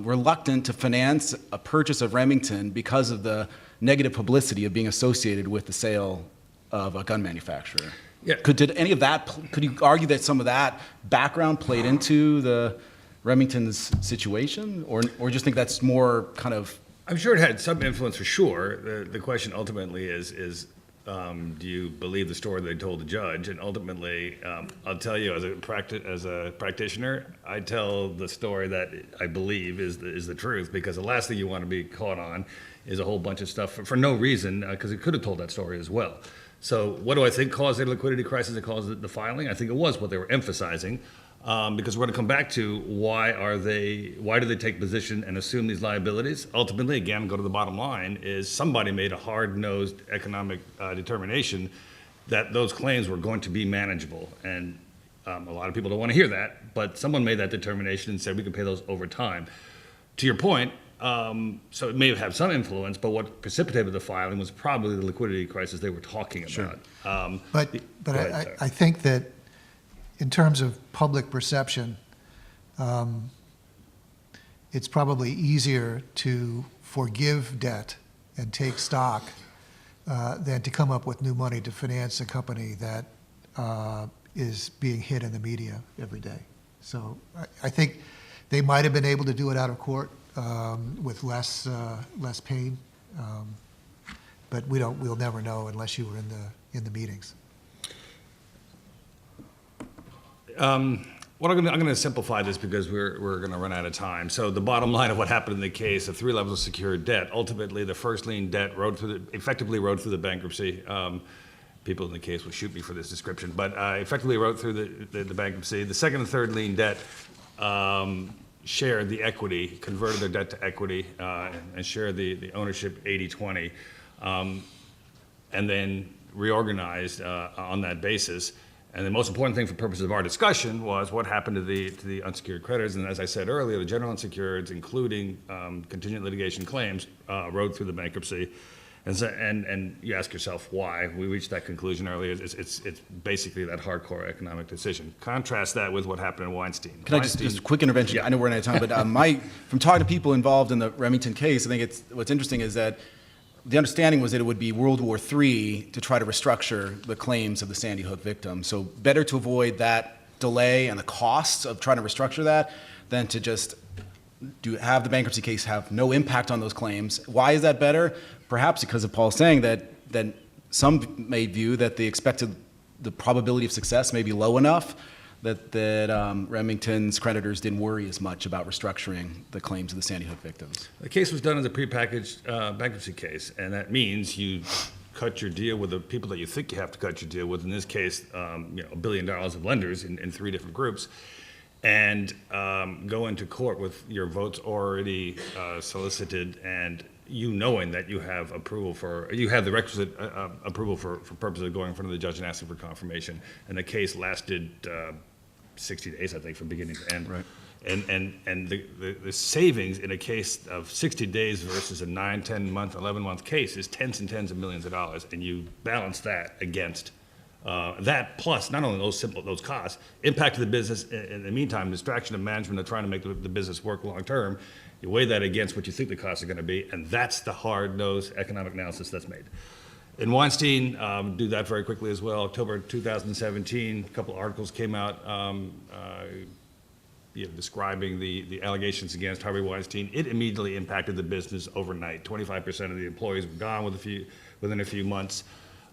reluctant to finance a purchase of Remington because of the negative publicity of being associated with the sale of a gun manufacturer. Yeah. Could you argue that some of that background played into the Remington's situation, or just think that's more kind of? I'm sure it had some influence for sure. The question ultimately is do you believe the story they told the judge? And ultimately, I'll tell you, as a practitioner, I tell the story that I believe is the truth, because the last thing you want to be caught on is a whole bunch of stuff for no reason, because it could have told that story as well. So what do I think caused their liquidity crisis that caused the filing? I think it was what they were emphasizing. Because we're going to come back to why do they take position and assume these liabilities? Ultimately, again, go to the bottom line, is somebody made a hard-nosed economic determination that those claims were going to be manageable. And a lot of people don't want to hear that, but someone made that determination and said we can pay those over time. To your point, so it may have had some influence, but what precipitated the filing was probably the liquidity crisis they were talking about. Sure. But Go ahead, sir. I think that in terms of public perception, it's probably easier to forgive debt and take stock than to come up with new money to finance a company that is being hit in the media every day. So I think they might have been able to do it out of court with less pain, but we'll never know unless you were in the meetings. Well, I'm going to simplify this because we're going to run out of time. So the bottom line of what happened in the case, the 3 levels of secured debt, ultimately the first lien debt effectively rode through the bankruptcy. People in the case will shoot me for this description, but effectively rode through the bankruptcy. The second and third lien debt shared the equity, converted their debt to equity, and shared the ownership 80-20, and then reorganized on that basis. And the most important thing for purposes of our discussion was what happened to the unsecured creditors. And as I said earlier, the general unsecureds, including contingent litigation claims, rode through the bankruptcy. And you ask yourself why. We reached that conclusion earlier. It's basically that hardcore economic decision. Contrast that with what happened in Weinstein. Can I just a quick intervention? Yeah. I know we're running out of time, but from talking to people involved in the Remington case, I think what's interesting is that the understanding was that it would be World War III to try to restructure the claims of the Sandy Hook victims. So better to avoid that delay and the costs of trying to restructure that than to just have the bankruptcy case have no impact on those claims. Why is that better? Perhaps because of Paul saying that some may view that the probability of success may be low enough that Remington's creditors didn't worry as much about restructuring the claims of the Sandy Hook victims. The case was done as a prepackaged bankruptcy case, and that means you cut your deal with the people that you think you have to cut your deal with. In this case, $1 billion of lenders in 3 different groups, and go into court with your votes already solicited, and you knowing that you have the requisite approval for purposes of going in front of the judge and asking for confirmation. And the case lasted 60 days, I think, from beginning to end. Right. And the savings in a case of 60 days versus a 9, 10 month, 11 month case is tens and tens of millions of dollars. And you balance that against that, plus not only those costs, impact to the business in the meantime, distraction of management of trying to make the business work long term. You weigh that against what you think the costs are going to be, and that's the hard-nosed economic analysis that's made. In Weinstein, do that very quickly as well. October 2017, a couple articles came out describing the allegations against Harvey Weinstein. It immediately impacted the business overnight. 25% of the employees were gone within a few months.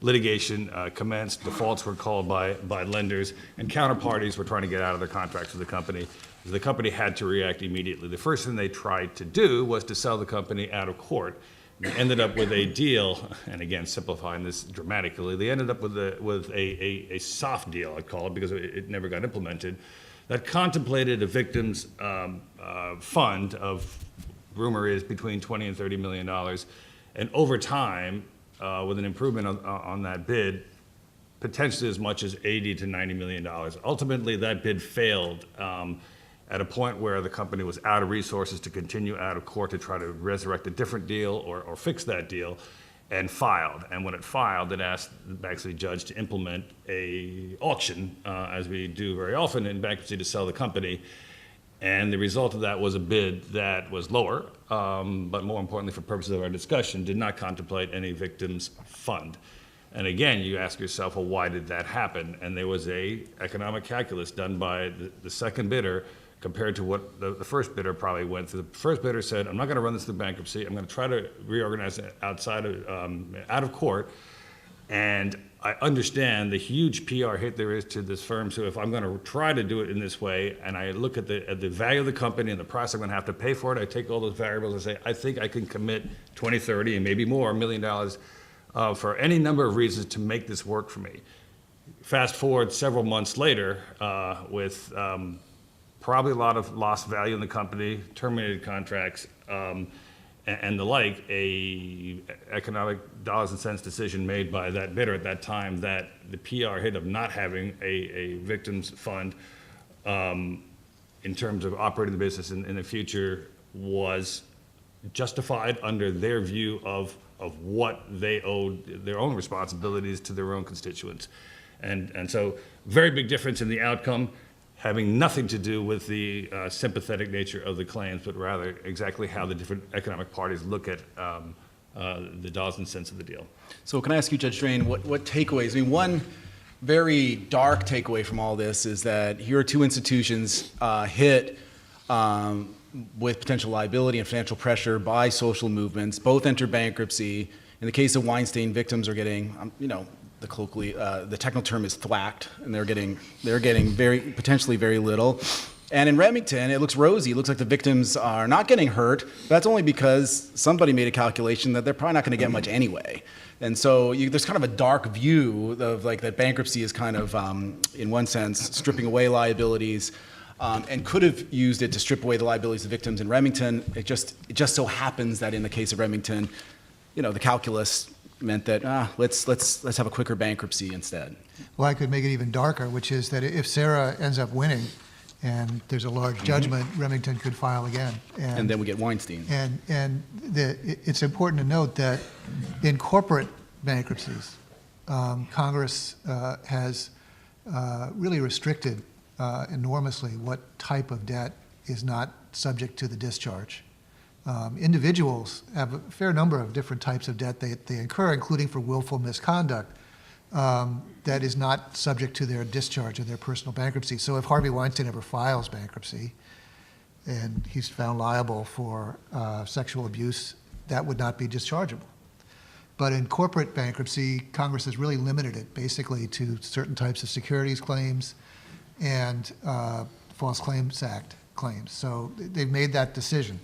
Litigation commenced, defaults were called by lenders, and counterparties were trying to get out of their contracts with the company. The company had to react immediately. The first thing they tried to do was to sell the company out of court. They ended up with a deal, and again, simplifying this dramatically, they ended up with a soft deal, I'd call it, because it never got implemented, that contemplated a victim's fund of, rumor is, between $20 and $30 million. And over time, with an improvement on that bid, potentially as much as $80 to $90 million. Ultimately, that bid failed at a point where the company was out of resources to continue out of court to try to resurrect a different deal or fix that deal, and filed. And when it filed, it asked the bankruptcy judge to implement a auction, as we do very often in bankruptcy, to sell the company. And the result of that was a bid that was lower, but more importantly for purposes of our discussion, did not contemplate any victims fund. And again, you ask yourself, well, why did that happen? And there was a economic calculus done by the second bidder compared to what the first bidder probably went through. The first bidder said, I'm not going to run this through bankruptcy. I'm going to try to reorganize it out of court. And I understand the huge PR hit there is to this firm. So if I'm going to try to do it in this way, and I look at the value of the company and the price I'm going to have to pay for it, I take all those variables and say, I think I can commit 20, 30, and maybe more $1 million for any number of reasons to make this work for me. Fast forward several months later, with probably a lot of lost value in the company, terminated contracts, and the like, a economic dollars and cents decision made by that bidder at that time that the PR hit of not having a victims fund in terms of operating the business in the future was justified under their view of what they owed, their own responsibilities to their own constituents. And so very big difference in the outcome, having nothing to do with the sympathetic nature of the claims, but rather exactly how the different economic parties look at the dollars and cents of the deal. So can I ask you, Judge Drain, what takeaways? I mean, one very dark takeaway from all this is that here are two institutions hit with potential liability and financial pressure by social movements. Both enter bankruptcy. In the case of Weinstein, victims are getting, the technical term is thwacked, and they're getting potentially very little. And in Remington, it looks rosy. It looks like the victims are not getting hurt. That's only because somebody made a calculation that they're probably not going to get much anyway. And so there's kind of a dark view of like that bankruptcy is kind of, in one sense, stripping away liabilities, and could have used it to strip away the liabilities of victims in Remington. It just so happens that in the case of Remington, the calculus meant that let's have a quicker bankruptcy instead. Well, I could make it even darker, which is that if Sarah ends up winning and there's a large judgment, Remington could file again. And then we get Weinstein. And it's important to note that in corporate bankruptcies, Congress has really restricted enormously what type of debt is not subject to the discharge. Individuals have a fair number of different types of debt they incur, including for willful misconduct, that is not subject to their discharge in their personal bankruptcy. So if Harvey Weinstein ever files bankruptcy, and he's found liable for sexual abuse, that would not be dischargeable. But in corporate bankruptcy, Congress has really limited it basically to certain types of securities claims and False Claims Act claims. So they've made that decision.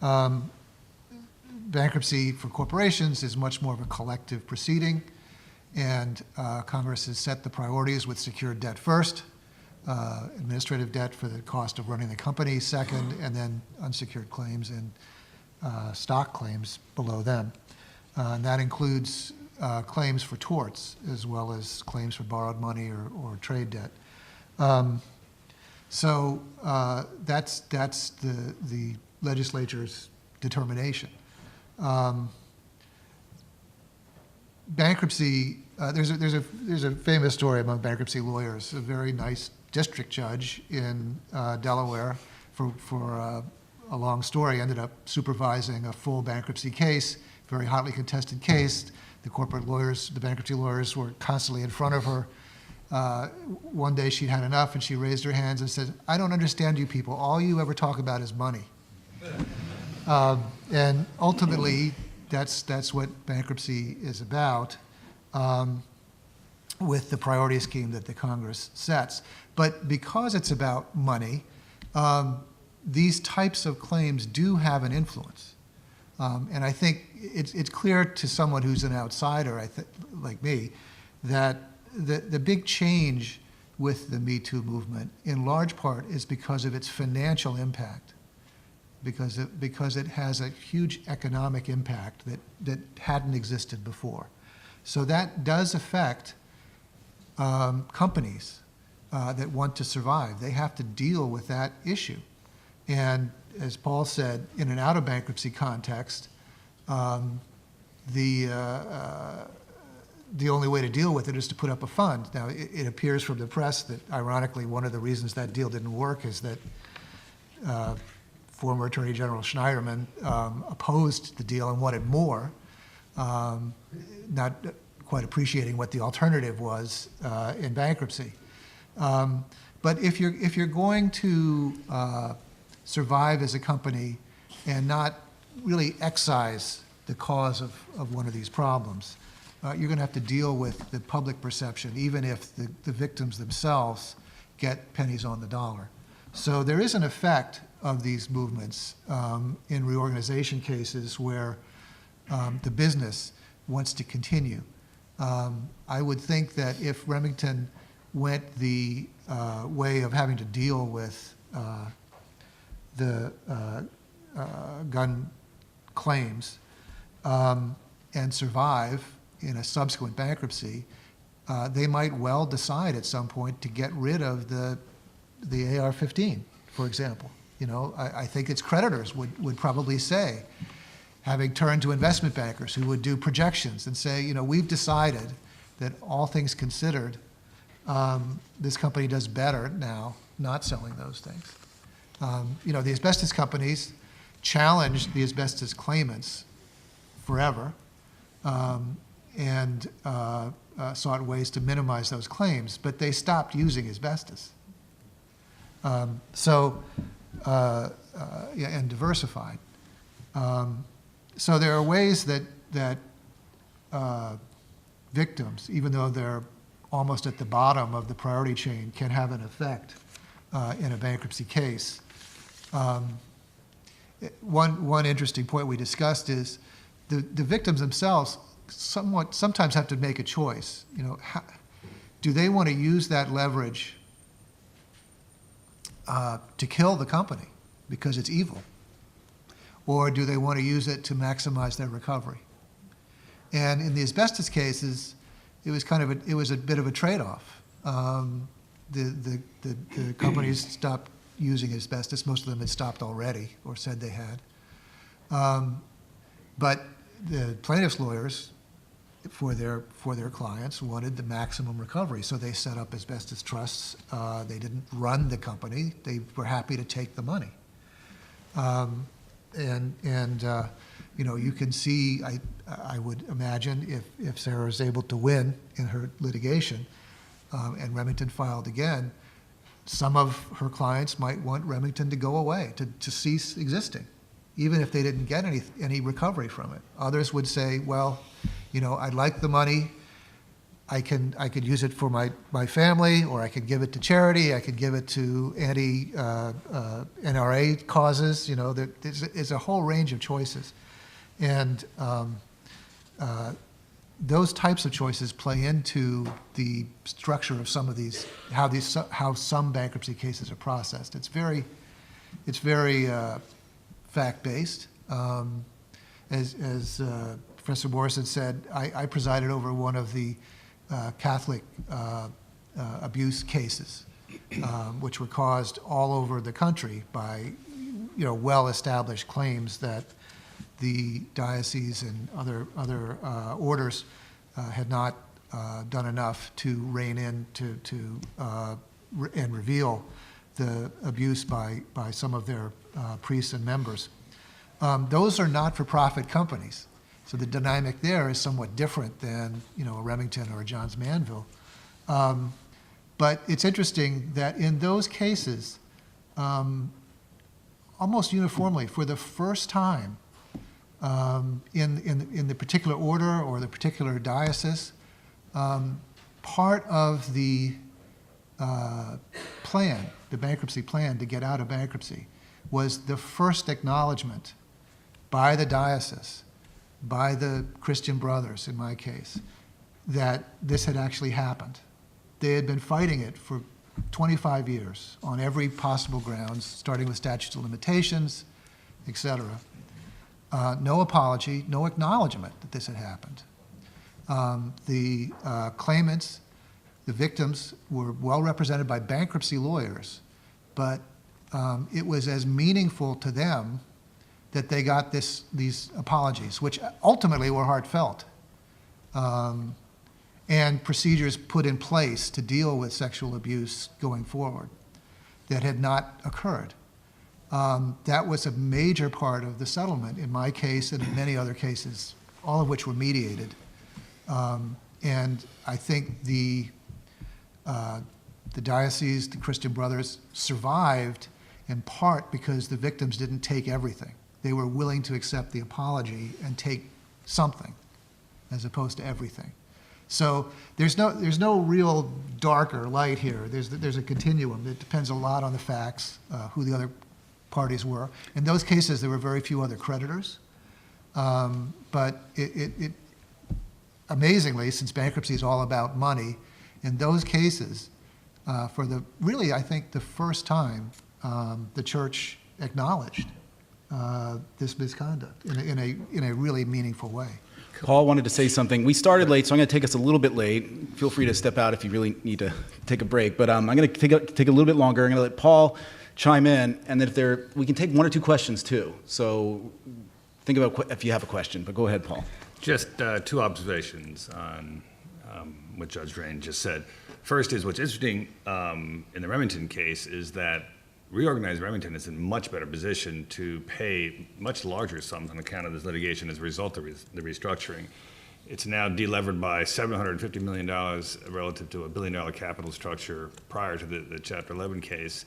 Bankruptcy for corporations is much more of a collective proceeding, and Congress has set the priorities with secured debt first, administrative debt for the cost of running the company second, and then unsecured claims and stock claims below them. And that includes claims for torts as well as claims for borrowed money or trade debt. So that's the legislature's determination. Bankruptcy, there's a famous story among bankruptcy lawyers. A very nice district judge in Delaware, for a long story, ended up supervising a full bankruptcy case, very hotly contested case. The corporate lawyers, the bankruptcy lawyers, were constantly in front of her. One day she'd had enough, and she raised her hands and said, "I don't understand you people. All you ever talk about is money." And ultimately, that's what bankruptcy is about, with the priority scheme that the Congress sets. But because it's about money, these types of claims do have an influence. And I think it's clear to someone who's an outsider, like me, that the big change with the Me Too movement, in large part, is because of its financial impact, because it has a huge economic impact that hadn't existed before. So that does affect companies that want to survive. They have to deal with that issue. And as Paul said, in an out-of-bankruptcy context, the only way to deal with it is to put up a fund. Now, it appears from the press that, ironically, one of the reasons that deal didn't work is that former Attorney General Schneiderman opposed the deal and wanted more, not quite appreciating what the alternative was in bankruptcy. But if you're going to survive as a company and not really excise the cause of one of these problems, you're going to have to deal with the public perception, even if the victims themselves get pennies on the dollar. So there is an effect of these movements in reorganization cases where the business wants to continue. I would think that if Remington went the way of having to deal with the gun claims and survive in a subsequent bankruptcy, they might well decide at some point to get rid of the AR-15, for example. You know, I think its creditors would probably say, having turned to investment bankers who would do projections and say, you know, we've decided that all things considered, this company does better now not selling those things. You know, the asbestos companies challenged the asbestos claimants forever and sought ways to minimize those claims, but they stopped using asbestos. And diversified. So there are ways that victims, even though they're almost at the bottom of the priority chain, can have an effect in a bankruptcy case. One interesting point we discussed is the victims themselves sometimes have to make a choice. You know, do they want to use that leverage to kill the company because it's evil, or do they want to use it to maximize their recovery? And in the asbestos cases, it was a bit of a trade-off. The companies stopped using asbestos. Most of them had stopped already or said they had. But the plaintiffs' lawyers, for their clients, wanted the maximum recovery, so they set up asbestos trusts. They didn't run the company; they were happy to take the money. You know, you can see. I would imagine if Sarah is able to win in her litigation, and Remington filed again, some of her clients might want Remington to go away, to cease existing, even if they didn't get any recovery from it. Others would say, well, I'd like the money. I could use it for my family, or I could give it to charity. I could give it to NRA causes. There's a whole range of choices, and those types of choices play into the structure of some of these, how some bankruptcy cases are processed. It's very fact-based. As Professor Morrison said, I presided over one of the Catholic abuse cases, which were caused all over the country by, well-established claims that the diocese and other orders had not done enough to rein in and reveal the abuse by some of their priests and members. Those are not-for-profit companies. So the dynamic there is somewhat different than, a Remington or a Johns Manville. But it's interesting that in those cases, almost uniformly, for the first time, in the particular order or the particular diocese, part of the plan, the bankruptcy plan to get out of bankruptcy, was the first acknowledgement by the diocese, by the Christian Brothers in my case, that this had actually happened. They had been fighting it for 25 years on every possible grounds, starting with statutes of limitations, et cetera. No apology, no acknowledgement that this had happened. The claimants, the victims, were well represented by bankruptcy lawyers, but it was as meaningful to them that they got these apologies, which ultimately were heartfelt, and procedures put in place to deal with sexual abuse going forward that had not occurred. That was a major part of the settlement in my case and in many other cases, all of which were mediated. And I think the diocese, the Christian Brothers, survived in part because the victims didn't take everything. They were willing to accept the apology and take something as opposed to everything. So there's no real dark or light here. There's a continuum. It depends a lot on the facts, who the other parties were. In those cases, there were very few other creditors. But it amazingly, since bankruptcy is all about money, in those cases, for really, I think, the first time, the church acknowledged this misconduct in a really meaningful way. Paul wanted to say something. We started late, so I'm going to take us a little bit late. Feel free to step out if you really need to take a break. But I'm going to take a little bit longer. I'm going to let Paul chime in, and then we can take one or two questions too. So think about if you have a question. But go ahead, Paul. Just two observations on what Judge Drain just said. First is what's interesting in the Remington case is that reorganized Remington is in much better position to pay much larger sums on account of this litigation as a result of the restructuring. It's now delevered by $750 million relative to $1 billion capital structure prior to the Chapter 11 case,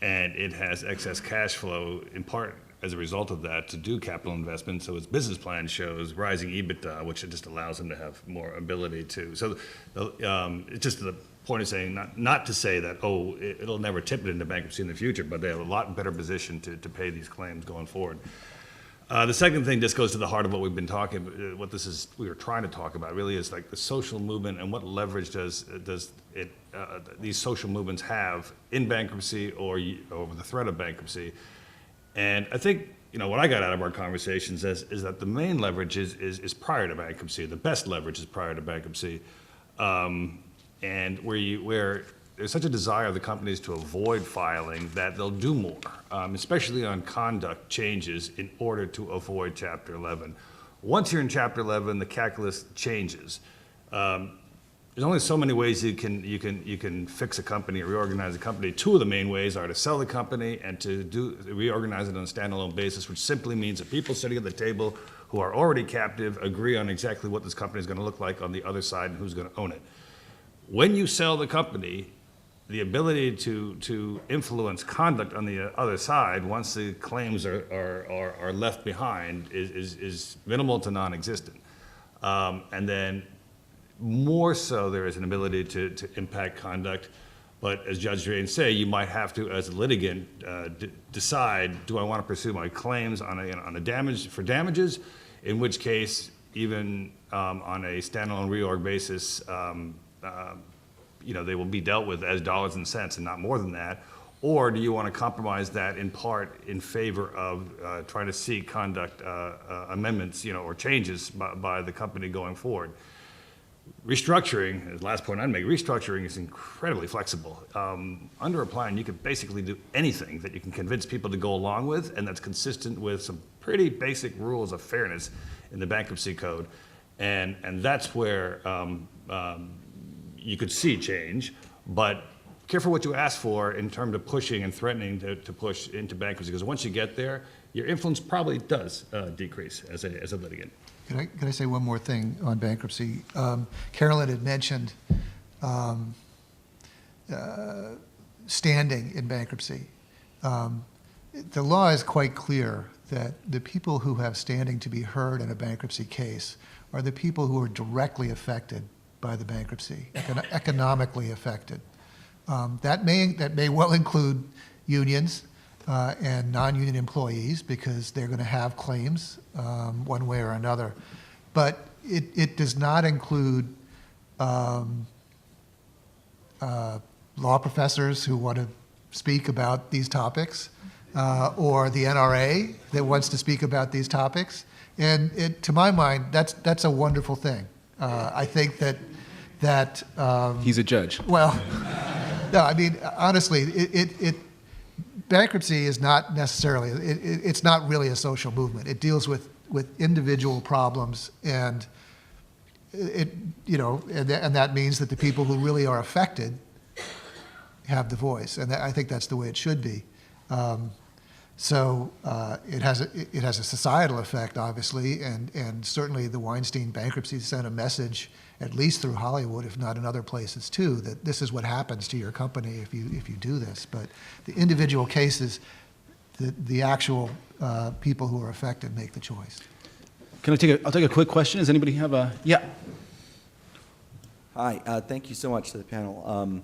and it has excess cash flow in part as a result of that to do capital investment. So its business plan shows rising EBITDA, which it just allows them to have more ability to. So it's just the point of saying, not to say that, it'll never tip it into bankruptcy in the future, but they have a lot better position to pay these claims going forward. The second thing just goes to the heart of what we've been talking, we were trying to talk about really is like the social movement and what leverage does these social movements have in bankruptcy or over the threat of bankruptcy. And I think, what I got out of our conversations is that the main leverage is prior to bankruptcy. The best leverage is prior to bankruptcy. And where there's such a desire of the companies to avoid filing that they'll do more, especially on conduct changes in order to avoid Chapter 11. Once you're in Chapter 11, the calculus changes. There's only so many ways you can fix a company or reorganize a company. Two of the main ways are to sell the company and to reorganize it on a standalone basis, which simply means that people sitting at the table who are already captive agree on exactly what this company is going to look like on the other side and who's going to own it. When you sell the company, the ability to influence conduct on the other side once the claims are left behind is minimal to non-existent. And then more so, there is an ability to impact conduct. But as Judge Drain say, you might have to, as a litigant, decide: do I want to pursue my claims on a damages? In which case, even on a standalone reorg basis, they will be dealt with as dollars and cents and not more than that. Or do you want to compromise that in part in favor of trying to seek conduct amendments, or changes by the company going forward? Restructuring, the last point I'd make, restructuring is incredibly flexible. Under a plan, you can basically do anything that you can convince people to go along with, and that's consistent with some pretty basic rules of fairness in the bankruptcy code. And that's where you could see change, but careful what you ask for in terms of pushing and threatening to push into bankruptcy, because once you get there, your influence probably does decrease as a litigant. Can I say one more thing on bankruptcy? Carolyn had mentioned standing in bankruptcy. The law is quite clear that the people who have standing to be heard in a bankruptcy case are the people who are directly affected by the bankruptcy, economically affected. That may well include unions and non-union employees, because they're going to have claims one way or another. But it does not include law professors who want to speak about these topics, or the NRA that wants to speak about these topics. And to my mind, that's a wonderful thing. I think that He's a judge. well, no, I mean, honestly, bankruptcy is not necessarily, it's not really a social movement. It deals with individual problems, and and that means that the people who really are affected have the voice, and I think that's the way it should be. So it has a societal effect, obviously, and certainly the Weinstein bankruptcy sent a message, at least through Hollywood, if not in other places too, that this is what happens to your company if you do this. But the individual cases, the actual people who are affected make the choice. I'll take a quick question. Does anybody have a, yeah? Hi, thank you so much to the panel.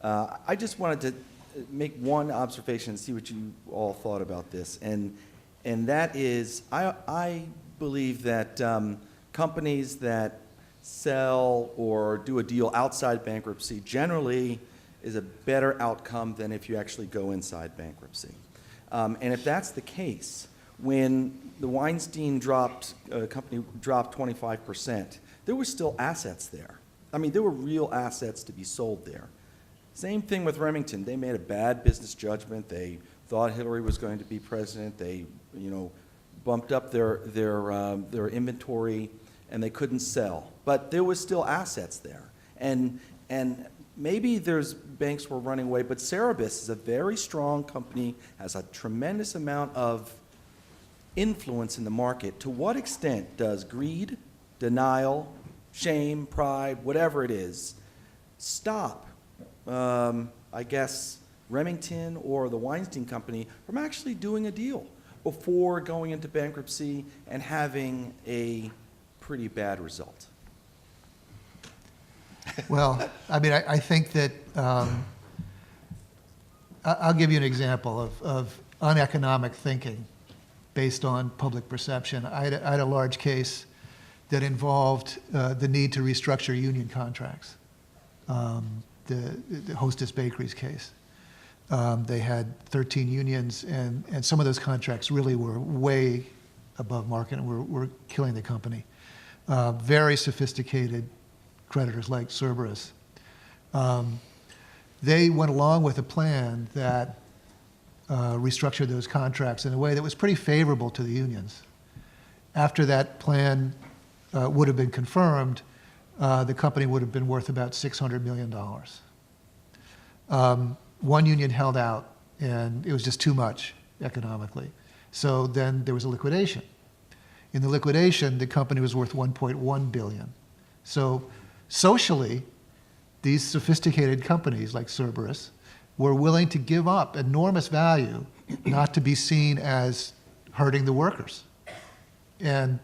I just wanted to make one observation and see what you all thought about this, and that is, I believe that companies that sell or do a deal outside bankruptcy generally is a better outcome than if you actually go inside bankruptcy. And if that's the case, when the Weinstein company dropped 25%, there were still assets there. I mean, there were real assets to be sold there. Same thing with Remington. They made a bad business judgment. They thought Hillary was going to be president. They, bumped up their inventory, and they couldn't sell. But there was still assets there. And maybe there's banks were running away, but Cerebus is a very strong company, has a tremendous amount of influence in the market. To what extent does greed, denial, shame, pride, whatever it is, stop, I guess, Remington or the Weinstein Company from actually doing a deal before going into bankruptcy and having a pretty bad result? Well, I mean, I think that I'll give you an example of uneconomic thinking based on public perception. I had a large case that involved the need to restructure union contracts, the Hostess Bakeries case. They had 13 unions, and some of those contracts really were way above market and were killing the company. Very sophisticated creditors like Cerberus. They went along with a plan that restructured those contracts in a way that was pretty favorable to the unions. After that plan would have been confirmed, the company would have been worth about $600 million. One union held out, and it was just too much economically. So then there was a liquidation. In the liquidation, the company was worth $1.1 billion. So socially, these sophisticated companies like Cerberus were willing to give up enormous value not to be seen as hurting the workers. And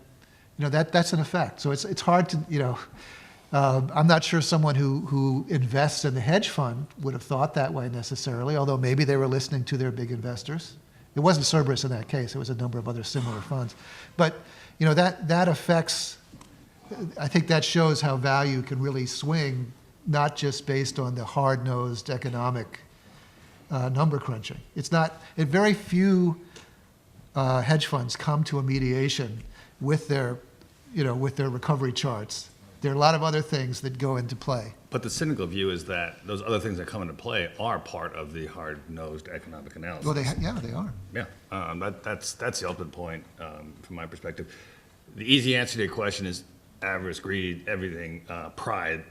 that's an effect. So it's hard to, I'm not sure someone who invests in the hedge fund would have thought that way necessarily, although maybe they were listening to their big investors. It wasn't Cerberus in that case. It was a number of other similar funds. But, that affects, I think that shows how value can really swing, not just based on the hard-nosed economic number crunching. Very few hedge funds come to a mediation with their recovery charts. There are a lot of other things that go into play. But the cynical view is that those other things that come into play are part of the hard-nosed economic analysis. Well, they are. Yeah, that's the ultimate point from my perspective. The easy answer to your question is avarice, greed, everything, pride.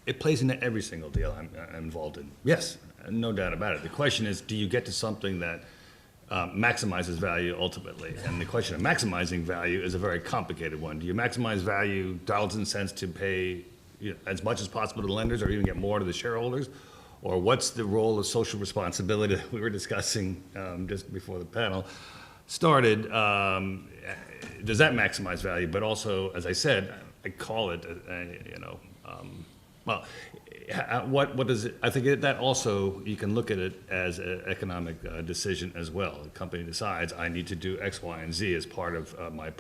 It plays into every single deal I'm involved in. Yes, no doubt about it. The question is, do you get to something that maximizes value ultimately? And the question of maximizing value is a very complicated one. Do you maximize value, dollars and cents, to pay as much as possible to the lenders or even get more to the shareholders? Or what's the role of social responsibility that we were discussing just before the panel started? Does that maximize value? But also, as I said, I call it, what does it? I think that also, you can look at it as an economic decision as well. The company decides, I need to do X, Y, and Z as part of my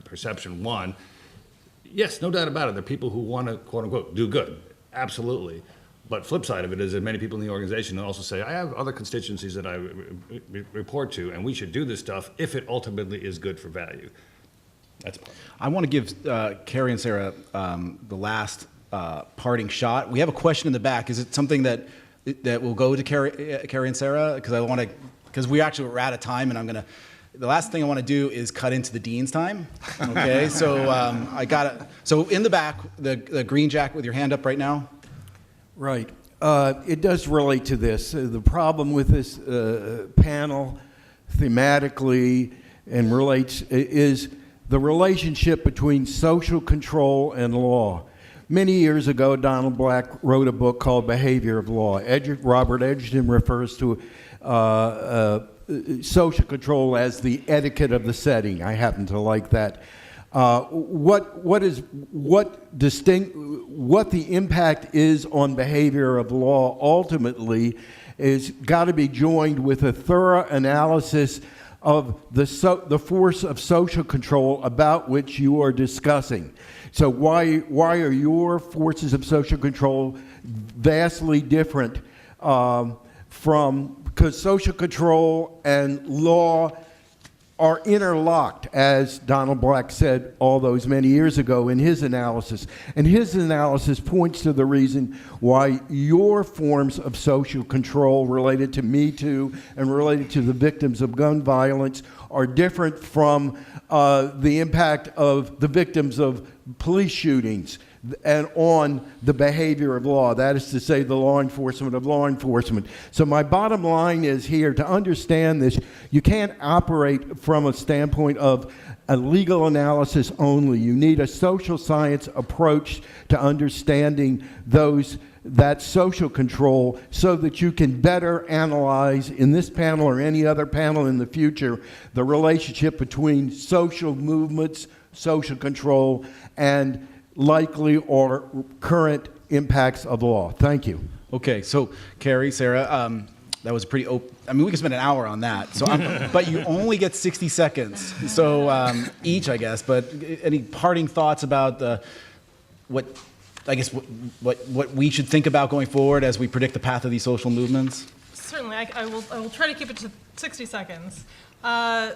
perception. One, yes, no doubt about it, there are people who want to, quote unquote, do good. Absolutely. But flip side of it is that many people in the organization also say, I have other constituencies that I report to, and we should do this stuff if it ultimately is good for value. That's part of it. I want to give Carrie and Sarah the last parting shot. We have a question in the back. Is it something that will go to Carrie and Sarah? Because we're out of time, and the last thing I want to do is cut into the dean's time. Okay, so So in the back, the green jacket with your hand up right now. Right. It does relate to this. The problem with this panel thematically and relates is the relationship between social control and law. Many years ago, Donald Black wrote a book called Behavior of Law. Robert Edgerton refers to social control as the etiquette of the setting. I happen to like that. What the impact is on behavior of law ultimately is got to be joined with a thorough analysis of the force of social control about which you are discussing. So why are your forces of social control vastly different because social control and law are interlocked, as Donald Black said all those many years ago in his analysis. And his analysis points to the reason why your forms of social control related to Me Too and related to the victims of gun violence are different from the impact of the victims of police shootings and on the behavior of law, that is to say, the law enforcement of law enforcement. So my bottom line is here, to understand this, you can't operate from a standpoint of a legal analysis only. You need a social science approach to understanding that social control so that you can better analyze, in this panel or any other panel in the future, the relationship between social movements, social control, and likely or current impacts of law. Thank you. Okay, so Carrie, Sarah, that was pretty open. I mean, we could spend an hour on that. So, but you only get 60 seconds. So each, I guess. But any parting thoughts about what we should think about going forward as we predict the path of these social movements? Certainly, I will try to keep it to 60 seconds. Our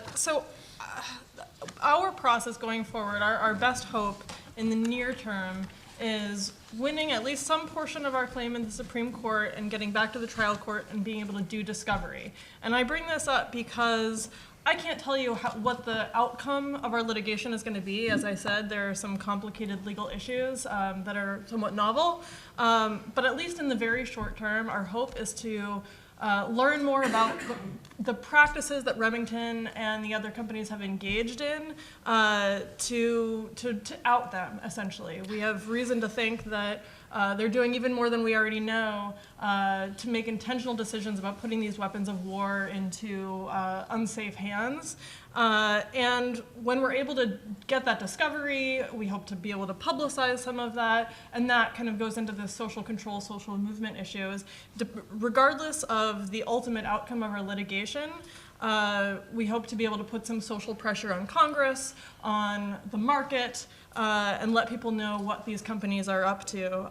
process going forward, our best hope in the near term is winning at least some portion of our claim in the Supreme Court and getting back to the trial court and being able to do discovery. And I bring this up because I can't tell you what the outcome of our litigation is going to be. As I said, there are some complicated legal issues that are somewhat novel. But at least in the very short term, our hope is to learn more about the practices that Remington and the other companies have engaged in to out them, essentially. We have reason to think that they're doing even more than we already know to make intentional decisions about putting these weapons of war into unsafe hands. And when we're able to get that discovery, we hope to be able to publicize some of that, and that kind of goes into the social control, social movement issues. Regardless of the ultimate outcome of our litigation, we hope to be able to put some social pressure on Congress, on the market, and let people know what these companies are up to.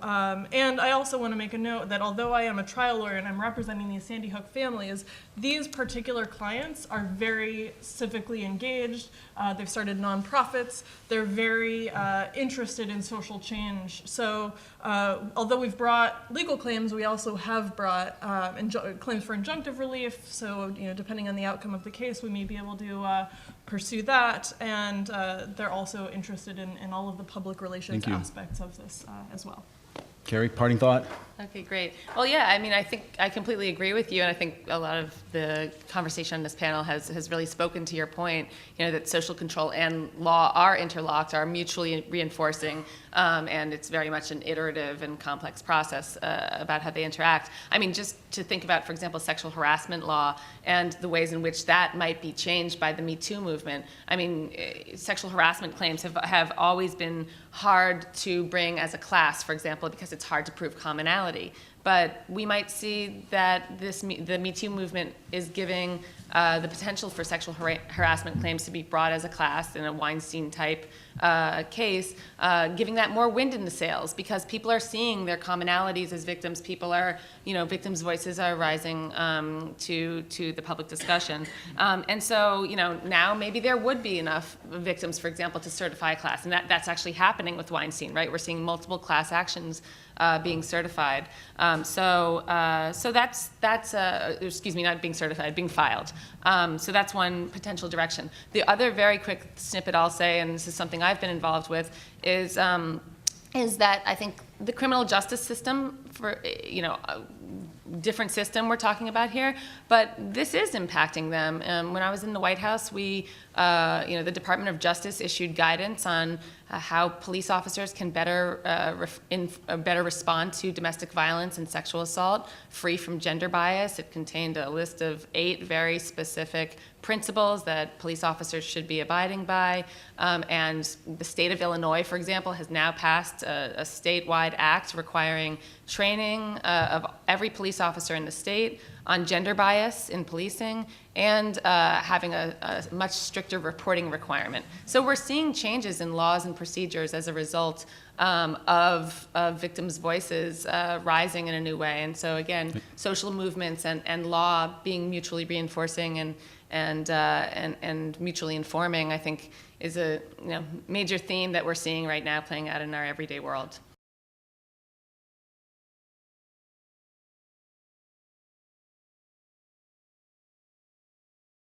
And I also want to make a note that although I am a trial lawyer and I'm representing these Sandy Hook families, these particular clients are very civically engaged. They've started nonprofits. They're very interested in social change. So although we've brought legal claims, we also have brought claims for injunctive relief. So depending on the outcome of the case, we may be able to pursue that. And they're also interested in all of the public relations aspects of this as well. Carrie, parting thought? Okay, great. Well, yeah, I mean, I think I completely agree with you, and I think a lot of the conversation on this panel has really spoken to your point, that social control and law are interlocked, are mutually reinforcing, and it's very much an iterative and complex process about how they interact. I mean, just to think about, for example, sexual harassment law and the ways in which that might be changed by the Me Too movement. I mean, sexual harassment claims have always been hard to bring as a class, for example, because it's hard to prove commonality. But we might see that the Me Too movement is giving the potential for sexual harassment claims to be brought as a class in a Weinstein-type case, giving that more wind in the sails because people are seeing their commonalities as victims. People are, victims' voices are rising to the public discussion. And so, now maybe there would be enough victims, for example, to certify a class. And that's actually happening with Weinstein, right? We're seeing multiple class actions being certified. So that's not being certified, being filed. So that's one potential direction. The other very quick snippet I'll say, and this is something I've been involved with, is that I think the criminal justice system, for different system we're talking about here, but this is impacting them. When I was in the White House, the Department of Justice issued guidance on how police officers can better respond to domestic violence and sexual assault, free from gender bias. It contained a list of 8 very specific principles that police officers should be abiding by. And the state of Illinois, for example, has now passed a statewide act requiring training of every police officer in the state on gender bias in policing and having a much stricter reporting requirement. So we're seeing changes in laws and procedures as a result of victims' voices rising in a new way. And so again, social movements and law being mutually reinforcing and mutually informing, I think, is a major theme that we're seeing right now playing out in our everyday world.